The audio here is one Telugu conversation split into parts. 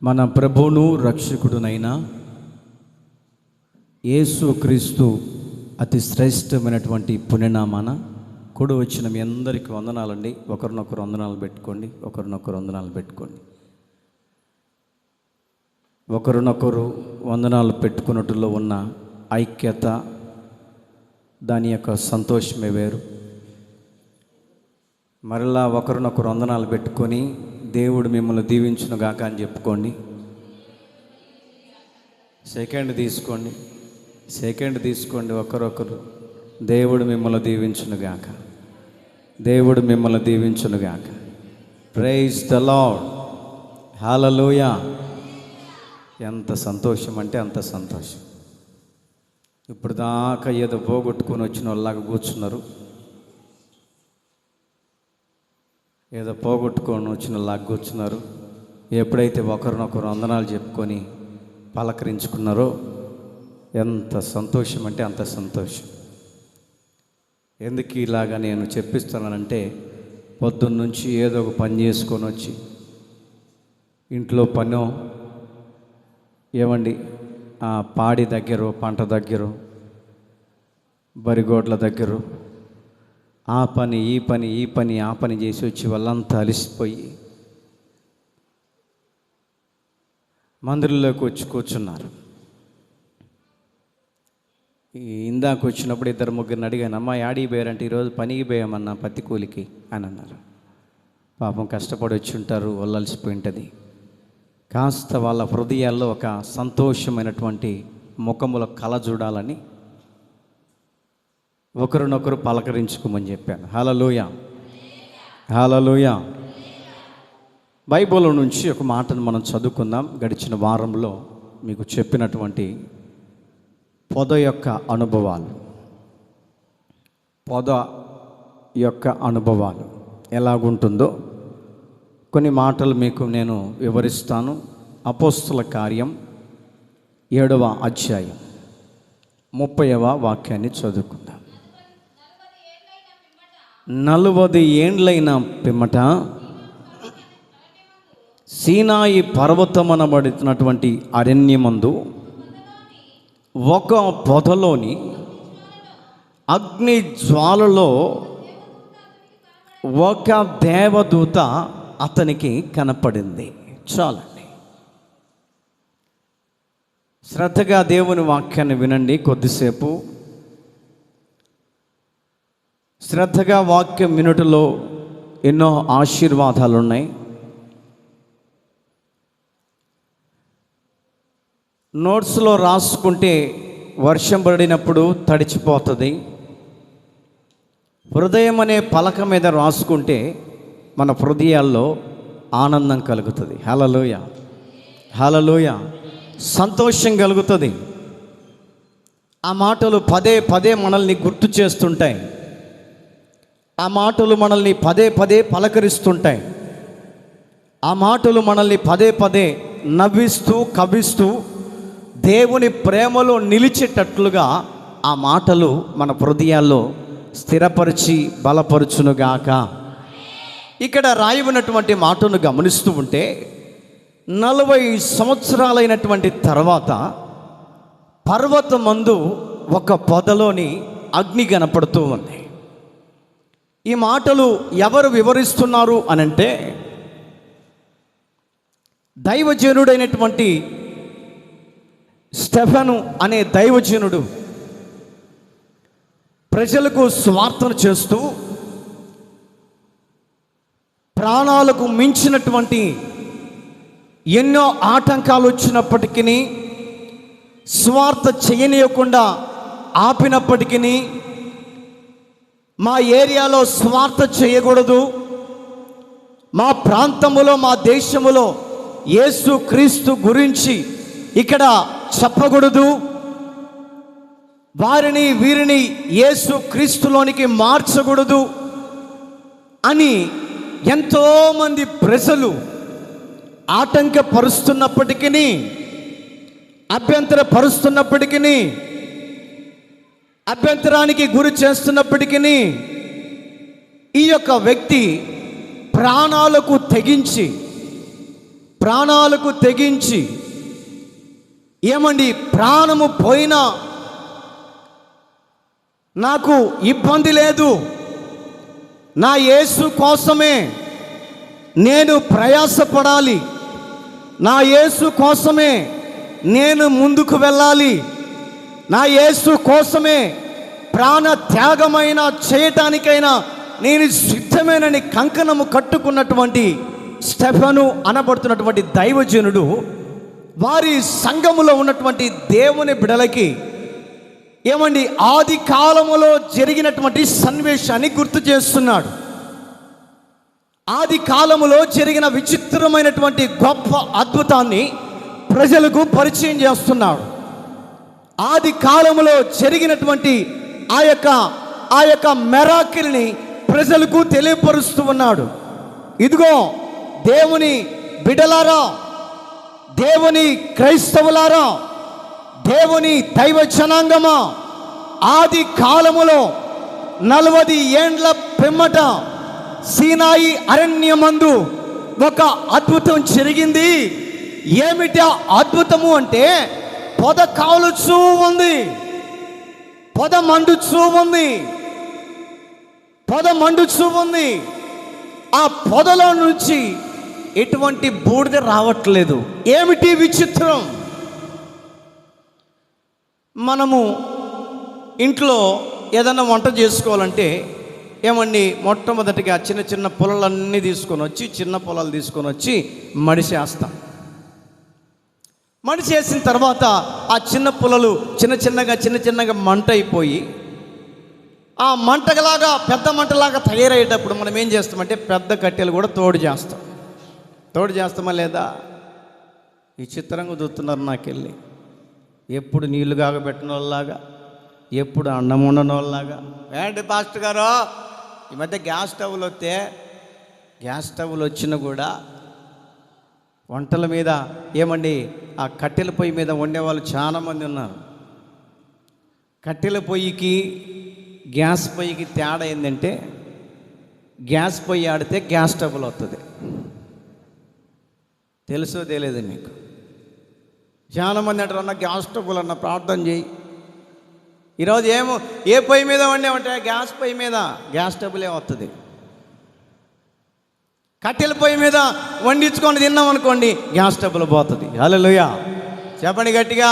మన ప్రభువును రక్షకుడునైన యేసుక్రీస్తు అతి శ్రేష్టమైనటువంటి పుణ్యనామాన కూడి వచ్చిన మీ అందరికీ వందనాలండి. ఒకరినొకరు వందనాలు పెట్టుకోండి. ఒకరినొకరు వందనాలు పెట్టుకున్నట్టులో ఉన్న ఐక్యత, దాని యొక్క సంతోషమే వేరు. మరలా ఒకరినొకరు వందనాలు పెట్టుకొని దేవుడు మిమ్మల్ని దీవించునుగాక అని చెప్పుకోండి. సెకండ్ తీసుకోండి. ఒకరొకరు దేవుడు మిమ్మల్ని దీవించునుగాక. Praise the lord. హల్లెలూయా. ఎంత సంతోషం అంటే అంత సంతోషం. ఇప్పుడు దాకా ఏదో పోగొట్టుకొని వచ్చిన వాళ్ళలాగా కూర్చున్నారు. ఎప్పుడైతే ఒకరినొకరు వందనాలు చెప్పుకొని పలకరించుకున్నారో ఎంత సంతోషం అంటే అంత సంతోషం. ఎందుకు ఇలాగా నేను చెప్పిస్తున్నానంటే, పొద్దున్నుంచి ఏదో ఒక పని చేసుకొని వచ్చి ఇంట్లో పనో ఏమండి పాడి దగ్గర, పంట దగ్గర, బరిగోడ్ల దగ్గర ఆ పని చేసి వచ్చి వాళ్ళంతా అలిసిపోయి మందిరంలోకి వచ్చి కూర్చున్నారు. ఇందాక వచ్చినప్పుడు 2-3 అడిగాను, అమ్మ యాడికి పోయారంటే ఈరోజు పనికి పోయామన్నా పత్తి కూలికి అని అన్నారు. పాపం కష్టపడి వచ్చి ఉంటారు, వాళ్ళు అలసిపోయి ఉంటుంది. కాస్త వాళ్ళ హృదయాల్లో ఒక సంతోషమైనటువంటి ముఖముల కళ చూడాలని ఒకరినొకరు పలకరించుకోమని చెప్పాను. హల్లెలూయా. బైబిల్ నుంచి ఒక మాటను మనం చదువుకుందాం. గడిచిన వారంలో మీకు చెప్పినటువంటి పొద యొక్క అనుభవాలు ఎలాగుంటుందో కొన్ని మాటలు మీకు నేను వివరిస్తాను. అపోస్తల కార్యం 7వ అధ్యాయం 30వ వాక్యాన్ని చదువుకుందాం. 40 ఏండ్లైన పిమ్మట సీనాయి పర్వతమనబడినటువంటి అరణ్యమందు ఒక పొదలోని అగ్ని జ్వాలలో ఒక దేవదూత అతనికి కనపడింది. చాలండి, శ్రద్ధగా దేవుని వాక్యాన్ని వినండి. కొద్దిసేపు శ్రద్ధగా వాక్యం వినుటలో ఎన్నో ఆశీర్వాదాలు ఉన్నాయి. నోట్స్లో రాసుకుంటే వర్షం పడినప్పుడు తడిచిపోతుంది. హృదయం అనే పలక మీద రాసుకుంటే మన హృదయాల్లో ఆనందం కలుగుతుంది. హల్లెలూయా. సంతోషం కలుగుతుంది. ఆ మాటలు పదే పదే మనల్ని గుర్తు చేస్తుంటాయి. ఆ మాటలు మనల్ని పదే పదే పలకరిస్తుంటాయి. ఆ మాటలు మనల్ని పదే పదే నవ్విస్తూ కవ్విస్తూ దేవుని ప్రేమలో నిలిచేటట్లుగా ఆ మాటలు మన హృదయాల్లో స్థిరపరిచి బలపరుచునుగాక. ఇక్కడ రాయబడినటువంటి మాటను గమనిస్తూ ఉంటే 40 సంవత్సరాలైనటువంటి తర్వాత పర్వతమందు ఒక పొదలోని అగ్ని కనపడుతూ ఉంది. ఈ మాటలు ఎవరు వివరిస్తున్నారు అనంటే, దైవజనుడైనటువంటి స్టెఫెను అనే దైవజనుడు ప్రజలకు స్వార్థన చేస్తూ ప్రాణాలకు మించినటువంటి ఎన్నో ఆటంకాలు వచ్చినప్పటికీ, స్వార్థ చేయనీయకుండా ఆపినప్పటికీ, మా ఏరియాలో స్వార్థ చేయకూడదు, మా ప్రాంతములో మా దేశములో యేసు క్రీస్తు గురించి ఇక్కడ చెప్పకూడదు, వారిని వీరిని యేసు క్రీస్తులోనికి మార్చకూడదు అని ఎంతోమంది ప్రజలు ఆటంకపరుస్తున్నప్పటికీ, అభ్యంతరపరుస్తున్నప్పటికీ, అభ్యంతరానికి గురి చేస్తున్నప్పటికీ ఈ యొక్క వ్యక్తి ప్రాణాలకు తెగించి ఏమండి, ప్రాణము పోయినా నాకు ఇబ్బంది లేదు, నా యేసు కోసమే నేను ప్రయాసపడాలి, నా యేసు కోసమే నేను ముందుకు వెళ్ళాలి, నా యేసు కోసమే ప్రాణ త్యాగమైనా చేయటానికైనా నేను సిద్ధమేనని కంకణము కట్టుకున్నటువంటి స్టెఫను అనబడుతున్నటువంటి దైవజనుడు వారి సంఘములో ఉన్నటువంటి దేవుని బిడలకి ఏమండి ఆది కాలములో జరిగినటువంటి సన్నివేశాన్ని గుర్తు చేస్తున్నాడు. ఆది కాలములో జరిగిన విచిత్రమైనటువంటి గొప్ప అద్భుతాన్ని ప్రజలకు పరిచయం చేస్తున్నాడు. ఆది కాలములో జరిగినటువంటి ఆ యొక్క మెరాకిల్ని ప్రజలకు తెలియపరుస్తూ ఉన్నాడు. ఇదిగో దేవుని బిడలారా, దేవుని క్రైస్తవులారా, దేవుని దైవ జనాంగమా, ఆది కాలములో 40 ఏండ్ల పిమ్మట సీనాయి అరణ్యమందు ఒక అద్భుతం జరిగింది. ఏమిటి ఆ అద్భుతము అంటే, పొద కాలుచూ ఉంది, పొద మండుచూ ఉంది. ఆ పొదలో నుంచి ఎటువంటి బూడిద రావట్లేదు. ఏమిటి విచిత్రం? మనము ఇంట్లో ఏదైనా వంట చేసుకోవాలంటే ఏమండి, మొట్టమొదటిగా చిన్న చిన్న పొలాలన్నీ చిన్న పొలాలు తీసుకొని వచ్చి మడిసేస్తాం. మడిచేసిన తర్వాత ఆ చిన్న పొలలు చిన్న చిన్నగా మంట అయిపోయి ఆ మంటలాగా పెద్ద మంటలాగా తయారయ్యేటప్పుడు మనం ఏం చేస్తామంటే పెద్ద కట్టెలు కూడా తోడు చేస్తామా లేదా? ఈ చిత్రంగా చూస్తున్నారు నాకెళ్ళి. ఎప్పుడు నీళ్లు కాగబెట్టిన వాళ్ళలాగా, ఎప్పుడు అన్నం ఉండని వాళ్ళలాగా. ఏంటి పాస్టర్ గారు, ఈ మధ్య గ్యాస్ స్టవ్లు వచ్చినా కూడా వంటల మీద ఏమండి ఆ కట్టెల పొయ్యి మీద వండేవాళ్ళు చాలామంది ఉన్నారు. కట్టెల పొయ్యికి గ్యాస్ పొయ్యికి తేడా ఏంటంటే, గ్యాస్ పొయ్యి ఆడితే గ్యాస్ స్టవ్లు వస్తుంది. తెలుసో తెలియదు మీకు? చాలామంది అంటారు, అన్న గ్యాస్ స్టవ్లు అన్న ప్రార్థన చేయి. ఈరోజు ఏ పొయ్యి మీద వండేమంటే గ్యాస్ పొయ్యి మీద గ్యాస్ స్టవ్లే వస్తుంది. కట్టెల పొయ్యి మీద వండించుకొని తిన్నాం అనుకోండి, గ్యాస్ స్టవ్లు పోతుంది. హల్లెలూయా చెప్పండి గట్టిగా.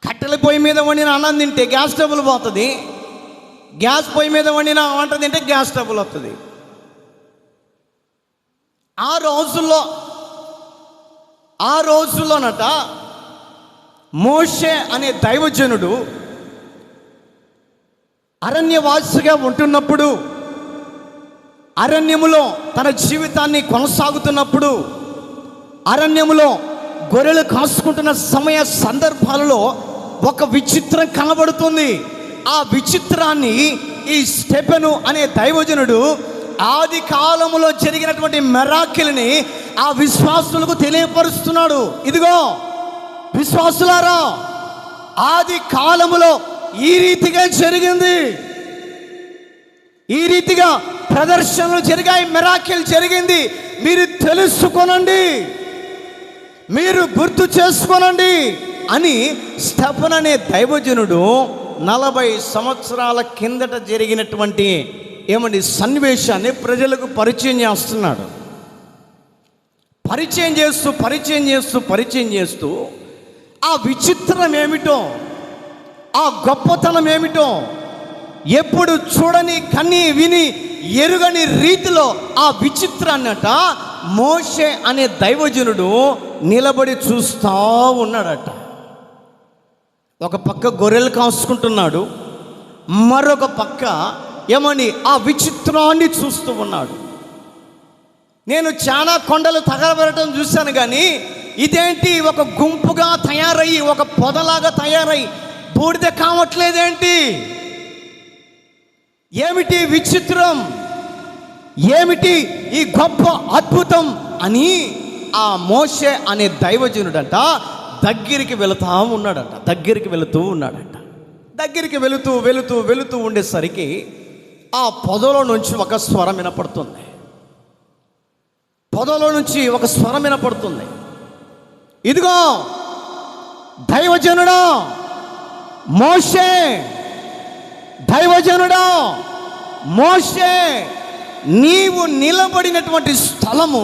కట్టెల పొయ్యి మీద వండిన అన్నం తింటే గ్యాస్ స్టవ్లు పోతుంది, గ్యాస్ పొయ్యి మీద వండిన వంట తింటే గ్యాస్ స్టవ్లు వస్తుంది. ఆ రోజుల్లోనట మోషే అనే దైవజనుడు అరణ్యవాసిగా ఉంటున్నప్పుడు, అరణ్యములో తన జీవితాన్ని కొనసాగుతున్నప్పుడు, అరణ్యములో గొర్రెలు కాసుకుంటున్న సందర్భాలలో ఒక విచిత్రం కనబడుతుంది. ఆ విచిత్రాన్ని ఈ స్టెఫెను అనే దైవజనుడు ఆది కాలములో జరిగినటువంటి మెరాకిల్ని ఆ విశ్వాసులకు తెలియపరుస్తున్నాడు. ఇదిగో విశ్వాసులారా, ఆది కాలములో ఈ రీతిగా జరిగింది, ఈ రీతిగా ప్రదర్శనలు జరిగాయి, మెరాకిల్ జరిగింది. మీరు తెలుసుకోనండి, మీరు గుర్తు చేసుకోనండి అని స్టెఫెను అనే దైవజనుడు 40 సంవత్సరాల కిందట జరిగినటువంటి సన్నివేశాన్ని ప్రజలకు పరిచయం చేస్తున్నాడు. పరిచయం చేస్తూ ఆ విచిత్రం ఏమిటో, ఆ గొప్పతనం ఏమిటో ఎప్పుడు చూడని, కని విని ఎరుగని రీతిలో ఆ విచిత్రాన్నట మోషే అనే దైవజనుడు నిలబడి చూస్తూ ఉన్నాడట. ఒక పక్క గొర్రెలు కాసుకుంటున్నాడు, మరొక పక్క ఆ విచిత్రాన్ని చూస్తూ ఉన్నాడు. నేను చాలా కొండలు తగలబెట్టడం చూశాను, కానీ ఇదేంటి ఒక గుంపుగా తయారయ్యి, ఒక పొదలాగా తయారయ్యి బూడిద కావట్లేదేంటి? ఏమిటి విచిత్రం? ఏమిటి ఈ గొప్ప అద్భుతం అని ఆ మోషే అనే దైవజనుడంట దగ్గరికి వెళుతూ ఉన్నాడంట. దగ్గరికి వెళుతూ ఉండేసరికి ఆ పొదలో నుంచి ఒక స్వరం వినపడుతుంది. ఇదిగో దైవజనుడా మోషే, నీవు నిలబడినటువంటి స్థలము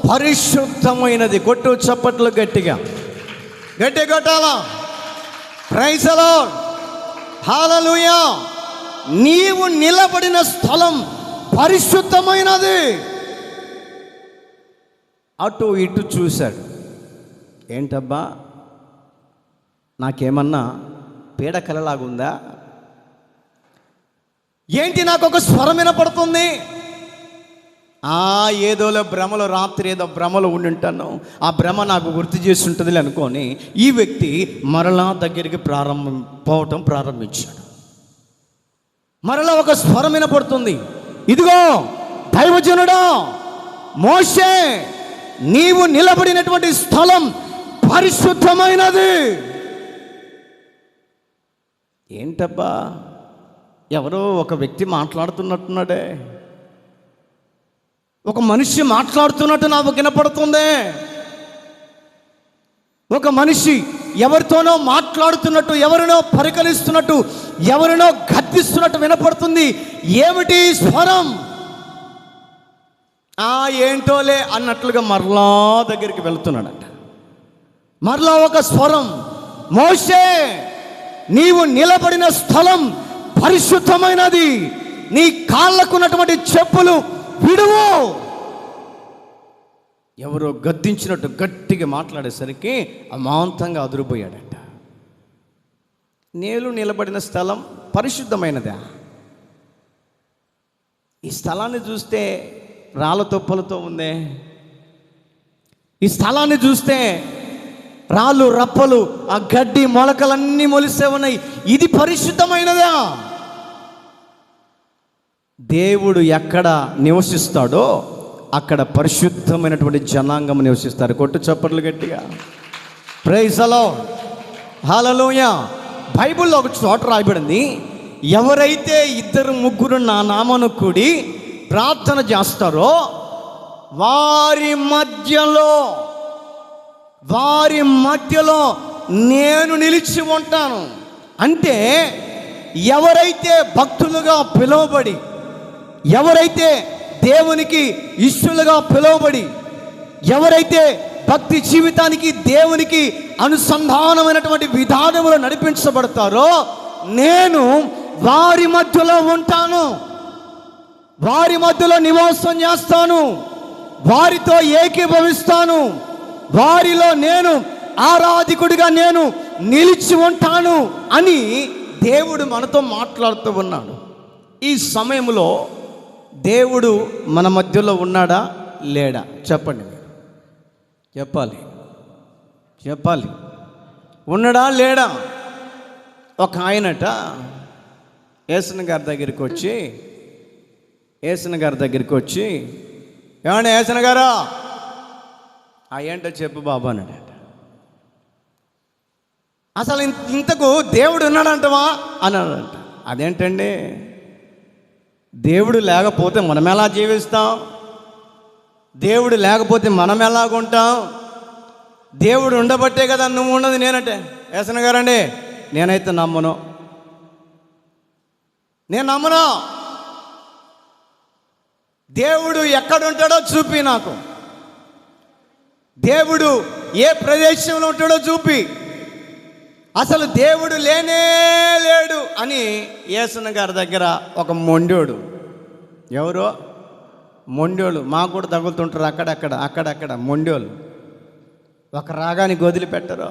పరిశుద్ధమైనది. కొట్టు చప్పట్లు గట్టిగా కొట్టాలా. ప్రైజ్ ది లార్డ్, హల్లెలూయా. నీవు నిలబడిన స్థలం పరిశుద్ధమైనది. అటు ఇటు చూశాడు. ఏంటబ్బా, నాకేమన్నా పీడకలలాగుందా ఏంటి? నాకు ఒక స్వరం వినపడుతుంది. ఏదోలో భ్రమలో, రాత్రి ఏదో భ్రమలో ఉండుంటాను, ఆ భ్రమ నాకు గుర్తు చేసి ఉంటుంది అనుకొని ఈ వ్యక్తి మరలా దగ్గరికి పోవటం ప్రారంభించాడు. మరలా ఒక స్వరం వినపడుతుంది. ఇదిగో దైవజనుడా మోషే, నీవు నిలబడినటువంటి స్థలం పరిశుద్ధమైనది. ఏంటబ్బా, ఎవరో ఒక వ్యక్తి మాట్లాడుతున్నట్టున్నాడే, ఒక మనిషి మాట్లాడుతున్నట్టు నాకు వినపడుతుంది. ఒక మనిషి ఎవరితోనో మాట్లాడుతున్నట్టు, ఎవరినో పరికలిస్తున్నట్టు, ఎవరినో గద్దిస్తున్నట్టు వినపడుతుంది. ఏమిటి స్వరం? ఏంటోలే అన్నట్లుగా మరలా దగ్గరికి వెళ్తున్నాడంట. మరలా ఒక స్వరం, మోషే, నీవు నిలబడిన స్థలం పరిశుద్ధమైనది, నీ కాళ్ళకున్నటువంటి చెప్పులు విడువు. ఎవరో గద్దించినట్టు గట్టిగా మాట్లాడేసరికి అమాంతంగా అదురుపోయాడట. నేను నిలబడిన స్థలం పరిశుద్ధమైనదా? ఈ స్థలాన్ని చూస్తే రాళ్ళ తొప్పలతో ఉందే, ఈ స్థలాన్ని చూస్తే రాళ్ళు రప్పలు, ఆ గడ్డి మొలకలన్నీ మొలిసే ఉన్నాయి. ఇది పరిశుద్ధమైనదా? దేవుడు ఎక్కడ నివసిస్తాడో అక్కడ పరిశుద్ధమైనటువంటి జనాంగం నివసిస్తారు. కొట్టు చప్పట్లు గట్టిగా. ప్రైజ్ ది లార్డ్, హల్లెలూయా. బైబిల్లో ఒక చోట రాయబడింది, ఎవరైతే 2-3 నా నామమున కూడి ప్రార్థన చేస్తారో వారి మధ్యలో నేను నిలిచి ఉంటాను. అంటే ఎవరైతే భక్తులుగా పిలువబడి, ఎవరైతే దేవునికి ఇష్టలుగా పిలువబడి, ఎవరైతే భక్తి జీవితానికి దేవునికి అనుసంధానమైనటువంటి విధానములు నడిపించబడతారో నేను వారి మధ్యలో ఉంటాను, వారి మధ్యలో నివాసం చేస్తాను, వారితో ఏకీభవిస్తాను, వారిలో నేను ఆరాధికుడిగా నేను నిలిచి ఉంటాను అని దేవుడు మనతో మాట్లాడుతూ ఉన్నాడు. ఈ సమయంలో దేవుడు మన మధ్యలో ఉన్నాడా లేడా? చెప్పండి, మీరు చెప్పాలి. ఉన్నాడా లేడా? ఒక ఆయనట యేసన్న గారి దగ్గరికి వచ్చి ఏమంటే యేసన్న గారా, ఏంటో చెప్పు బాబా అన్నాడట. అసలు ఇంతకు దేవుడు ఉన్నాడంటవా అన్నాడంట. అదేంటండి, దేవుడు లేకపోతే మనం ఎలా జీవిస్తాం? దేవుడు లేకపోతే మనం ఎలాగుంటాం? దేవుడు ఉండబట్టే కదా నువ్వు ఉన్నది. నేనంటే యేసన్న గారండి, నేనైతే నమ్మను. దేవుడు ఎక్కడుంటాడో చూపి నాకు, దేవుడు ఏ ప్రదేశంలో ఉంటాడో చూపి. అసలు దేవుడు లేనే లేడు అని యేసన్న గారి దగ్గర ఒక మొండోడు, ఎవరో మొండోళ్ళు, మాకు కూడా తగులుతుంటారు అక్కడక్కడ మొండోళ్ళు, ఒక రాగానికి వదిలిపెట్టరు.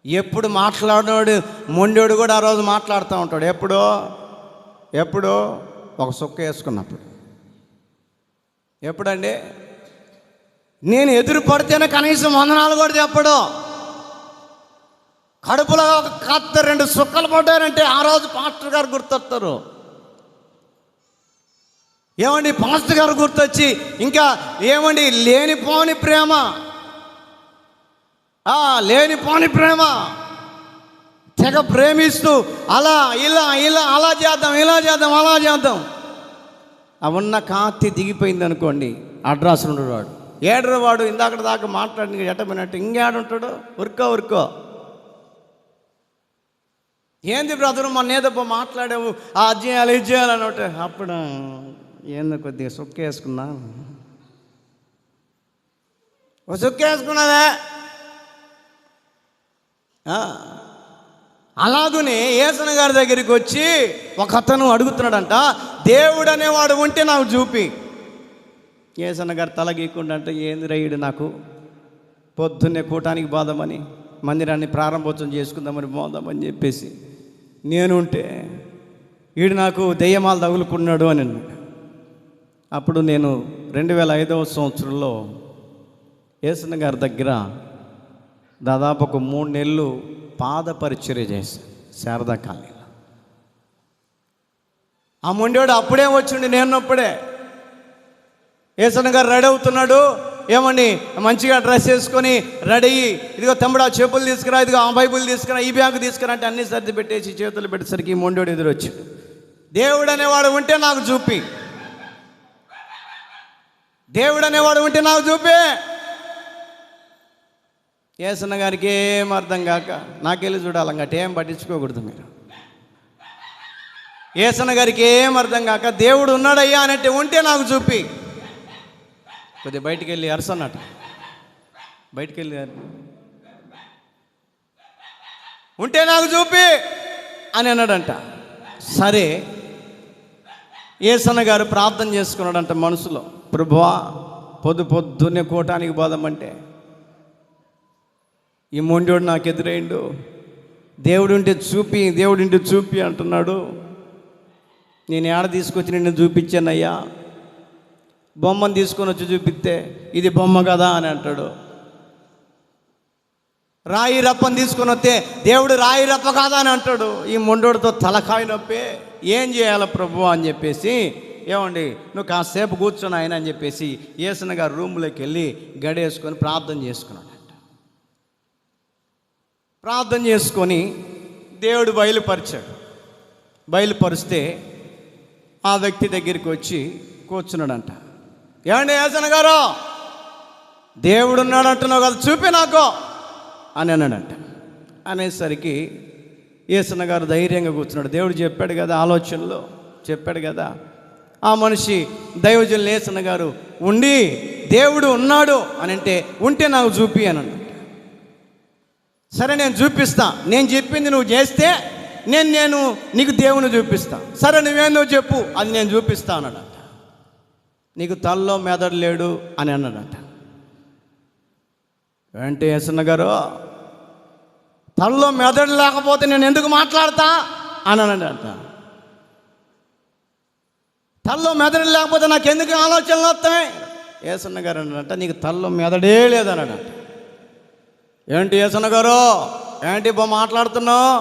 ఎప్పుడు మాట్లాడినోడు మొండోడు కూడా ఆ రోజు మాట్లాడుతూ ఉంటాడు. ఎప్పుడో ఒక సుక్క వేసుకున్నప్పుడు. ఎప్పుడండి? నేను ఎదురు పడితేనే కనీసం వందనాలు కూడా చెప్పడు. కడుపులో ఒక కత్త 2 సుక్కలు పడ్డారంటే ఆ రోజు పాస్టర్ గారు గుర్తొస్తారు. ఏమండి పాస్టర్ గారు గుర్తొచ్చి ఇంకా ఏమండి లేనిపోని ప్రేమ, లేనిపోని ప్రేమ, తెగ ప్రేమిస్తూ అలా ఇలా ఇలా అలా చేద్దాం ఇలా చేద్దాం అలా చేద్దాం. అవన్న కాంతి దిగిపోయింది అనుకోండి, అడ్రస్ ఉండేవాడు ఏడరు వాడు ఇందాక దాకా మాట్లాడి ఎట్టబడినట్టు ఇంకేడుంటాడు, ఉరుకో ఏంది బ్రదరు మొన్న ఏదో మాట్లాడావు అది చేయాలి ఇది చేయాలని ఒకటి. అప్పుడు ఏందో కొద్దిగా సుక్కేసుకున్నా, సుక్కేసుకున్నావే. అలాగనే యేసన్న గారి దగ్గరికి వచ్చి ఒక అతను అడుగుతున్నాడంట, దేవుడు అనేవాడు ఉంటే నాకు చూపి. యేసన్న గారు తల గీకుండా అంటే, ఏంది రైడు నాకు పొద్దున్నే కూటానికి పోదామని, మందిరాన్ని ప్రారంభోత్సవం చేసుకుందామని పోదామని చెప్పేసి నేనుంటే వీడు నాకు దెయ్యమాలు తగులుకున్నాడు అని అన్నాడు. అప్పుడు నేను 2005వ సంవత్సరంలో యేసన్న గారి దగ్గర దాదాపు ఒక 3 నెలలు పాద పరిచర్య చేశాను శారదా కాలనీలో. ఆ మొండోడు అప్పుడే వచ్చిండి, నేనున్నప్పుడే. యేసన్న గారు రెడీ అవుతున్నాడు, ఏమండి మంచిగా డ్రెస్ వేసుకొని రెడీ అయ్యి, ఇదిగో తమ్ముడు ఆ చెప్పులు తీసుకురా, ఇదిగో ఆ బైబుల్ తీసుకురా, ఈ బ్యాగ్ తీసుకురా అంటే అన్ని సర్ది పెట్టేసి చేతులు పెట్టేసరికి ఈ మొండోడు ఎదురొచ్చాడు. దేవుడు అనేవాడు ఉంటే నాకు చూపి, దేవుడు అనేవాడు ఉంటే నాకు చూపి. యేసన్న గారికి ఏం అర్థం కాక నాకెళ్ళి చూడాలంగట, ఏం పట్టించుకోకూడదు మీరు. యేసన్న గారికి ఏం అర్థం కాక దేవుడు ఉన్నాడయ్యా అన్నట్టు ఉంటే నాకు చూపి. కొద్దిగా బయటికి వెళ్ళి అరసన్నట, బయటికి వెళ్ళి ఉంటే నాకు చూపి అని అన్నాడంట. సరే యేసన్న గారు ప్రార్థన చేసుకున్నాడంట మనసులో, ప్రభువా పొద్దున్నే కూటానికి పోదామంటే ఈ మొండోడు నాకు ఎదురైండు, దేవుడుంటే చూపి దేవుడుంటే చూపి అంటున్నాడు. నేను ఏడ తీసుకొచ్చి నిన్ను చూపించానయ్యా, బొమ్మను తీసుకొని వచ్చి చూపిస్తే ఇది బొమ్మ కదా అని అంటాడు. రాయి రప్పని తీసుకొని వస్తే దేవుడు రాయి రప్ప కాదా అని అంటాడు. ఈ మొండోడితో తలకాయ నొప్పి, ఏం చేయాలి ప్రభు అని చెప్పేసి, ఏమండి నువ్వు కాసేపు కూర్చొని ఆయన అని చెప్పేసి యేసన్న గారు రూమ్లోకి వెళ్ళి గడేసుకొని ప్రార్థన చేసుకున్నాడంట. ప్రార్థన చేసుకొని దేవుడు బయలుపరిస్తే ఆ వ్యక్తి దగ్గరికి వచ్చి కూర్చున్నాడంట. ఏమండి యేసన్న గారు దేవుడు ఉన్నాడు అంటున్నావు కదా, చూపి నాకు అని అన్నాడంట. అనేసరికి యేసన్న గారు ధైర్యంగా కూర్చున్నాడు. దేవుడు చెప్పాడు కదా, ఆలోచనలో చెప్పాడు కదా. ఆ మనిషి దైవజనులు యేసన్న గారు ఉండి దేవుడు ఉన్నాడు అని అంటే ఉంటే నాకు చూపి అని అన్నాడు. సరే నేను చూపిస్తా, నేను చెప్పింది నువ్వు చేస్తే నేను నీకు దేవుని చూపిస్తా. సరే నువ్వేందో చెప్పు, అది నేను చూపిస్తా అన్నాడట. నీకు తల్లో మెదడు లేడు అని అన్నాడట. ఏంటి యేసన్న గారు, తల్లో మెదడు లేకపోతే నేను ఎందుకు మాట్లాడతా అని అన్నాడట. తల్లో మెదడు లేకపోతే నాకు ఎందుకు ఆలోచనలు వస్తాయి? యేసన్న గారు అన్నాడట, నీకు తల్లో మెదడే లేదన్నాడట. ఏంటి యేసన్న గారు, ఏంటి మాట్లాడుతున్నావు?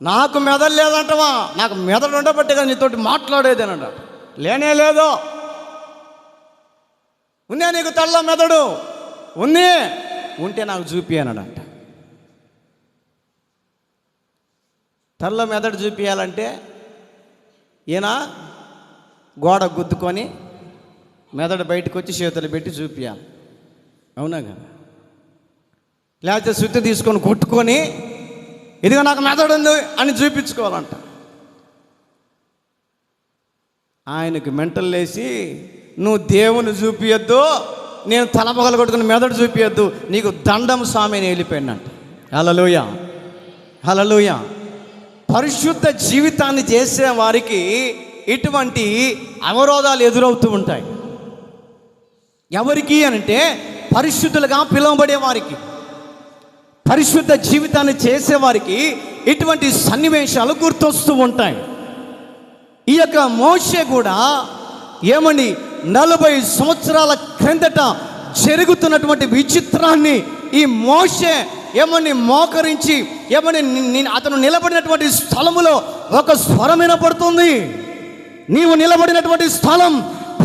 నాకు మెదడు లేదంటవా? నాకు మెదడు ఉండబట్టే కదా నీతోటి మాట్లాడేది అన్నాడట. లేనే లేదు. ఉందే నీకు తల్ల మెదడు? ఉంది, ఉంటే నాకు చూపి అన్నాడంట. తల్ల మెదడు చూపించాలంటే ఈయన గోడ గుద్దుకొని మెదడు బయటకు వచ్చి చేతులు పెట్టి చూపించాలి, అవునా కదా? లేకపోతే సుత్తి తీసుకొని కొట్టుకొని ఇదిగో నాకు మెదడు ఉంది అని చూపించుకోవాలంట. ఆయనకు మెంటల్ లేసి, నువ్వు దేవుని చూపించద్దు, నేను తలపగలు కొట్టుకుని మెదడు చూపించద్దు, నీకు దండం స్వామి అని వెళ్ళిపోయినట్ట. హల్లెలూయా, హల్లెలూయా. పరిశుద్ధ జీవితాన్ని చేసే వారికి ఇటువంటి అవరోధాలు ఎదురవుతూ ఉంటాయి. ఎవరికి అంటే పరిశుద్ధులుగా పిలువబడే వారికి, పరిశుద్ధ జీవితాన్ని చేసేవారికి ఇటువంటి సన్నివేశాలు గుర్తొస్తూ ఉంటాయి. ఈ యొక్క మోషే కూడా ఏమని 40 సంవత్సరాల క్రిందట జరుగుతున్నటువంటి విచిత్రాన్ని ఈ మోషే ఏమని మోకరించి ఏమని అతను నిలబడినటువంటి స్థలములో ఒక స్వరం వినపడుతుంది. నీవు నిలబడినటువంటి స్థలం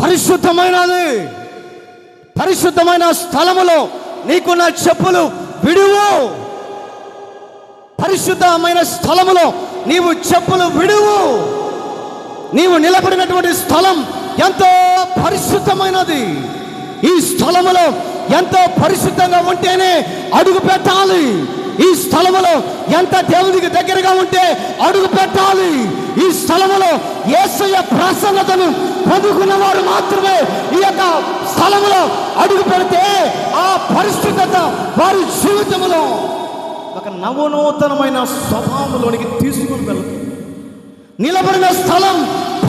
పరిశుద్ధమైనది. పరిశుద్ధమైన స్థలములో నీకున్న చెప్పులు విడువు. పరిశుద్ధమైన స్థలములో నీవు చెప్పులు విడువు. నీవు నిలబడినటువంటి స్థలం ఎంతో పరిశుద్ధమైనది. ఈ స్థలములో ఎంతో పరిశుద్ధంగా ఉంటేనే అడుగు పెట్టాలి. ఈ స్థలములో ఎంత దేవునికి దగ్గరగా ఉంటే అడుగు పెట్టాలి. ఈ స్థలములో యేసయ్య ప్రసన్నతను పొందుకున్న వారు మాత్రమే ఈ యొక్క స్థలములో అడుగు పెడితే ఆ పరిశుద్ధత వారి జీవితంలో ఒక నవనూతనమైన స్వభావంలోనికి తీసుకుని వెళ్తుంది. నిలబడిన స్థలం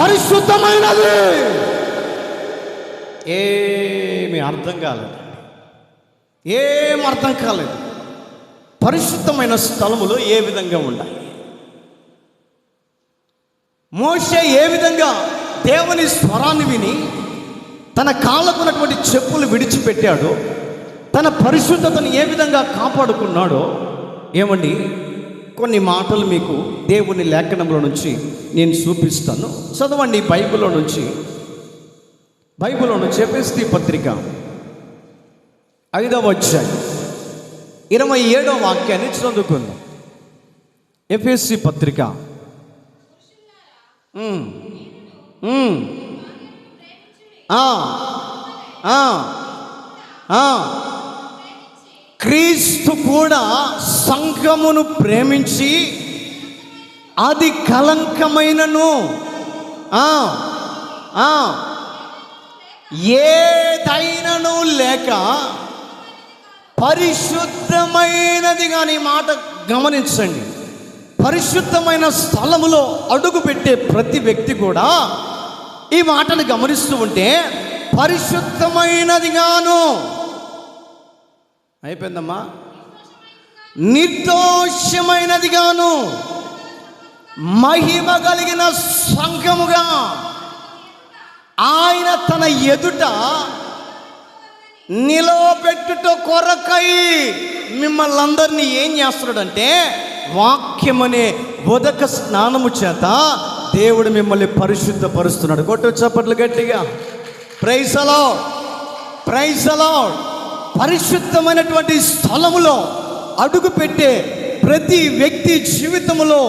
పరిశుద్ధమైనది. ఏమి అర్థం కాలేదు, ఏం అర్థం కాలేదు. పరిశుద్ధమైన స్థలములో ఏ విధంగా ఉండాలి? మోషే ఏ విధంగా దేవుని స్వరాన్ని విని తన కాళ్ళకున్నటువంటి చెప్పులు విడిచిపెట్టాడో, తన పరిశుద్ధతను ఏ విధంగా కాపాడుకున్నాడో ఏమండి, కొన్ని మాటలు మీకు దేవుని లేఖనంలో నుంచి నేను చూపిస్తాను. చదవండి బైబిల్లో నుంచి ఎఫెసీ పత్రిక 5వ అధ్యాయం 27వ వాక్యాన్ని చదువుకుందాం. ఎఫెసీ పత్రిక క్రీస్తు కూడా సంఘమును ప్రేమించి అది కలంకమైనను ఏదైనను లేక పరిశుద్ధమైనది. కానీ మాట గమనించండి, పరిశుద్ధమైన స్థలములో అడుగు పెట్టే ప్రతి వ్యక్తి కూడా ఈ మాటను గమనిస్తూ ఉంటే పరిశుద్ధమైనదిగాను, అయిపోయిందమ్మా, నిర్దోషమైనదిగాను, మహిమ కలిగిన సంఘముగా ఆయన తన ఎదుట నిలవబెట్టుట కొరకై మిమ్మల్ని అందరినీ ఏం చేస్తున్నాడంటే వాక్యమనే ఉదక స్నానము చేత దేవుడు మిమ్మల్ని పరిశుద్ధపరుస్తున్నాడు. కొట్టు చప్పట్లు గట్టిగా. Praise the Lord, praise the Lord. పరిశుద్ధమైనటువంటి స్థలములో అడుగు పెట్టే ప్రతి వ్యక్తి జీవితంలో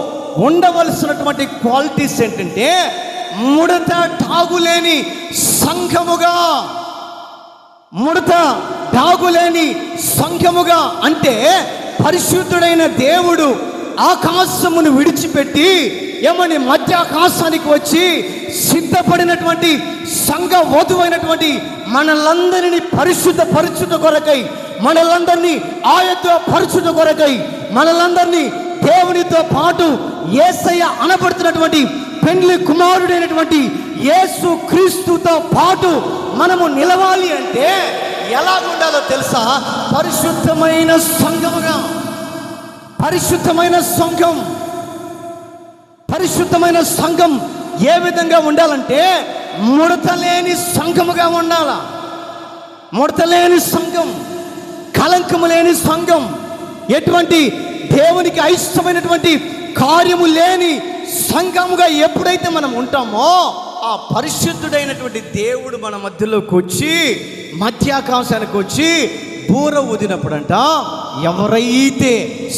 ఉండవలసినటువంటి క్వాలిటీస్ ఏంటంటే ముడత తాగులేని సంఘముగా. ముడత తాగులేని సంఘముగా అంటే పరిశుద్ధుడైన దేవుడు ఆకాశమును విడిచిపెట్టి ఏమని మధ్య ఆకాశానికి వచ్చి సిద్ధపడినటువంటి సంఘ వధువైనటువంటి మనలందరినీ పరిశుద్ధ కొరకై, మనలందరినీ ఆయత్వ పరిశుద్ధ కొరకై, మనలందరినీ దేవునితో పాటు యేసయ్య అనబడుతున్నటువంటి పెండ్లి కుమారుడైనటువంటి యేసు క్రీస్తుతో పాటు మనము నిలవాలి అంటే ఎలా ఉండాలో తెలుసా? పరిశుద్ధమైన సంఘముగా. పరిశుద్ధమైన సంఘం, పరిశుద్ధమైన సంఘం ఏ విధంగా ఉండాలంటే ముడతలేని సంఘముగా ఉండాలా. ముడతలేని సంఘం, కలంకము లేని సంఘం, ఎటువంటి దేవునికి అయిష్టమైనటువంటి కార్యము లేని సంఘముగా ఎప్పుడైతే మనం ఉంటామో ఆ పరిశుద్ధుడైనటువంటి దేవుడు మన మధ్యలోకి వచ్చి మధ్యాకాశానికి వచ్చి బూర ఊదినప్పుడంట ఎవరైతే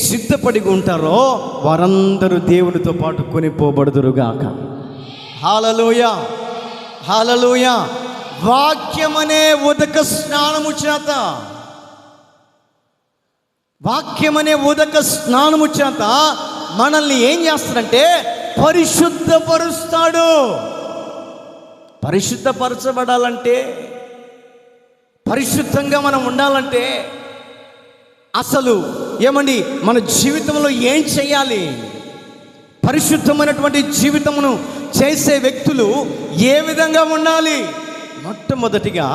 సిద్ధపడి ఉంటారో వారందరూ దేవునితో పాటు కొనిపోబడుదురుగాక. హల్లెలూయా, హల్లెలూయా. వాక్యమనే ఉదక స్నానము చేత, వాక్యమనే ఉదక స్నానము చేత మనల్ని ఏం చేస్తాడంటే పరిశుద్ధపరుస్తాడు. పరిశుద్ధపరచబడాలంటే, పరిశుద్ధంగా మనం ఉండాలంటే అసలు ఏమండి మన జీవితంలో ఏం చేయాలి? పరిశుద్ధమైనటువంటి జీవితమును చేసే వ్యక్తులు ఏ విధంగా ఉండాలి? మొట్టమొదటిగా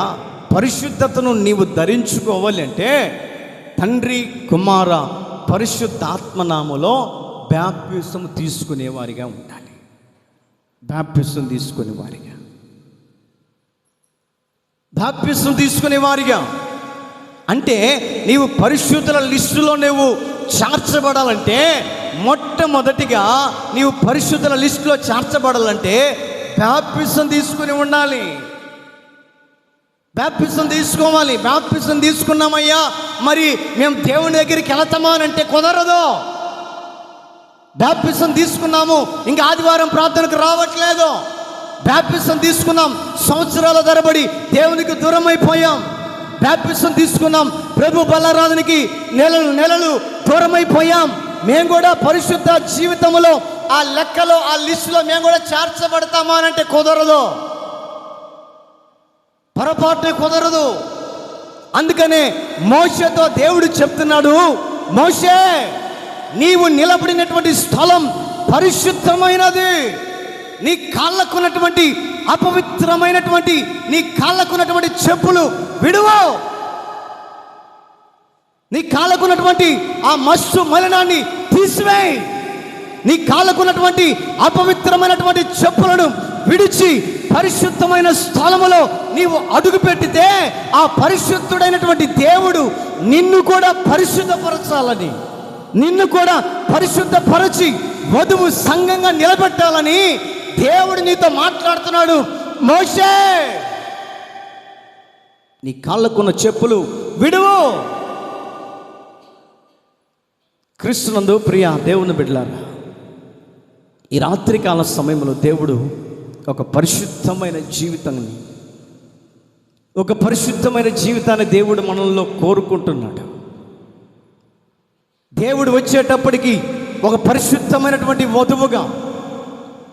పరిశుద్ధతను నీవు ధరించుకోవాలి అంటే తండ్రి కుమార పరిశుద్ధాత్మనామములో బాప్తిసం తీసుకునేవారిగా ఉండాలి. బాప్తిసం తీసుకునేవారిగా, బాప్తిసం తీసుకునేవారిగా అంటే నీవు పరిశుద్ధుల లిస్టులో నువ్వు చేర్చబడాలంటే మొట్టమొదటిగా నీవు పరిశుద్ధుల లిస్టులో చేర్చబడాలంటే బాప్తిసం తీసుకుని ఉండాలి. బాప్తిసం తీసుకోవాలి. బాప్తిసం తీసుకున్నామయ్యా, మరి మేము దేవుని దగ్గరికి వెళతామా అని అంటే కుదరదు. బాప్తిసం తీసుకున్నాము, ఇంకా ఆదివారం ప్రార్థనకు రావట్లేదు. బాప్తిసం తీసుకున్నాం, సంవత్సరాల తరబడి దేవునికి దూరం అయిపోయాం. బాప్తిసం తీసుకున్నాం, ప్రభు బలారాధనకి నెలలు దూరం అయిపోయాం. మేము కూడా పరిశుద్ధ జీవితంలో ఆ లెక్కలో, ఆ లిస్టులో మేము కూడా చేర్చబడతామా అని అంటే కుదరదు. పొరపాటునే కుదరదు. అందుకనే మోషేతో దేవుడు చెప్తున్నాడు, మోషే, నీవు నిలబడినటువంటి స్థలం పరిశుద్ధమైనది. నీ కాళ్ళకున్నటువంటి అపవిత్రమైనటువంటి నీ కాళ్ళకున్నటువంటి చెప్పులు విడువు. నీ కాళ్ళకున్నటువంటి ఆ మస్సు మలినాన్ని తీసివేయి. నీ కాళ్ళకున్నటువంటి అపవిత్రమైనటువంటి చెప్పులను విడిచి పరిశుద్ధమైన స్థలములో నీవు అడుగు పెట్టితే ఆ పరిశుద్ధుడైనటువంటి దేవుడు నిన్ను కూడా పరిశుద్ధపరచాలని, నిన్ను కూడా పరిశుద్ధపరచి వధువు సంఘంగా నిలబెట్టాలని దేవుడు నీతో మాట్లాడుతున్నాడు. మోషే, నీ కాళ్ళకున్న చెప్పులు విడువు. క్రీస్తునందు ప్రియ దేవుని బిడ్డలారా, ఈ రాత్రికాల సమయంలో దేవుడు ఒక పరిశుద్ధమైన జీవితాన్ని దేవుడు మనలో కోరుకుంటున్నాడు. దేవుడు వచ్చేటప్పటికి ఒక పరిశుద్ధమైనటువంటి వధువుగా,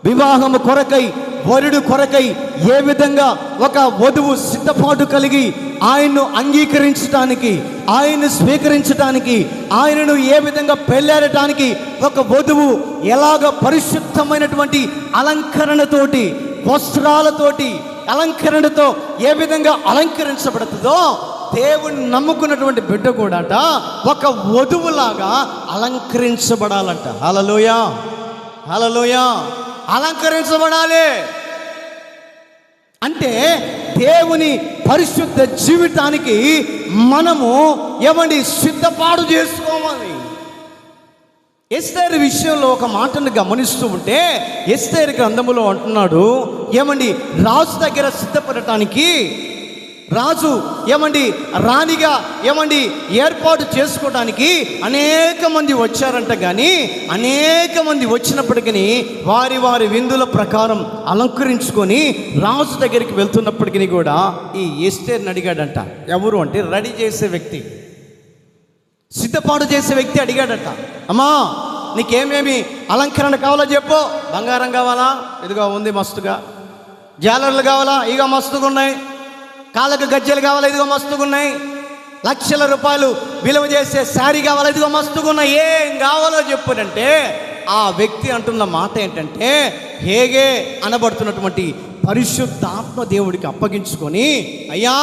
వివాహము కొరకై, వరుడు కొరకై ఏ విధంగా ఒక వధువు సిద్ధపాటు కలిగి ఆయన్ను అంగీకరించడానికి, ఆయన్ను స్వీకరించడానికి, ఆయనను ఏ విధంగా పెళ్ళాడటానికి ఒక వధువు ఎలాగ పరిశుద్ధమైనటువంటి అలంకరణతోటి, వస్త్రాలతోటి, అలంకరణతో ఏ విధంగా అలంకరించబడుతుందో, దేవుని నమ్ముకున్నటువంటి బిడ్డ కూడా ఒక వధువులాగా అలంకరించబడాలంట. హల్లెలూయా, హల్లెలూయా. అలంకరించబడాలి అంటే దేవుని పరిశుద్ధ జీవితానికి మనము ఏమండి సిద్ధపాటు చేసుకోవాలి. ఎస్తేరు విషయంలో ఒక మాటను గమనిస్తూ ఉంటే, ఎస్తేరు గ్రంథములో అంటున్నాడు, ఏమండి రాజు దగ్గర సిద్ధపడటానికి రాజు ఏమండి రాణిగా ఏమండి ఏర్పాటు చేసుకోవడానికి అనేక మంది వచ్చారంట. కానీ అనేక మంది వచ్చినప్పటికీ వారి వారి విందుల ప్రకారం అలంకరించుకొని రాజు దగ్గరికి వెళ్తున్నప్పటికీ కూడా ఈ ఎస్తేరుని అడిగాడంట. ఎవరు అంటే రెడీ చేసే వ్యక్తి, సిద్ధపాటు చేసే వ్యక్తి అడిగాడట, అమ్మా నీకేమేమి అలంకరణ కావాలో చెప్పు. బంగారం కావాలా? ఇదిగో ఉంది మస్తుగా. జాలర్లు కావాలా? ఇక మస్తుగా ఉన్నాయి. కాళ్ళకు గజ్జెలు కావాలా? ఇదిగో మస్తుగా ఉన్నాయి. లక్షల రూపాయలు విలువ చేసే శారీ కావాలా? ఇదిగో మస్తుగా ఉన్నాయి. ఏం కావాలో చెప్పునంటే ఆ వ్యక్తి అంటున్న మాట ఏంటంటే, హేగే అనబడుతున్నటువంటి పరిశుద్ధాత్మ దేవుడికి అప్పగించుకొని, అయ్యా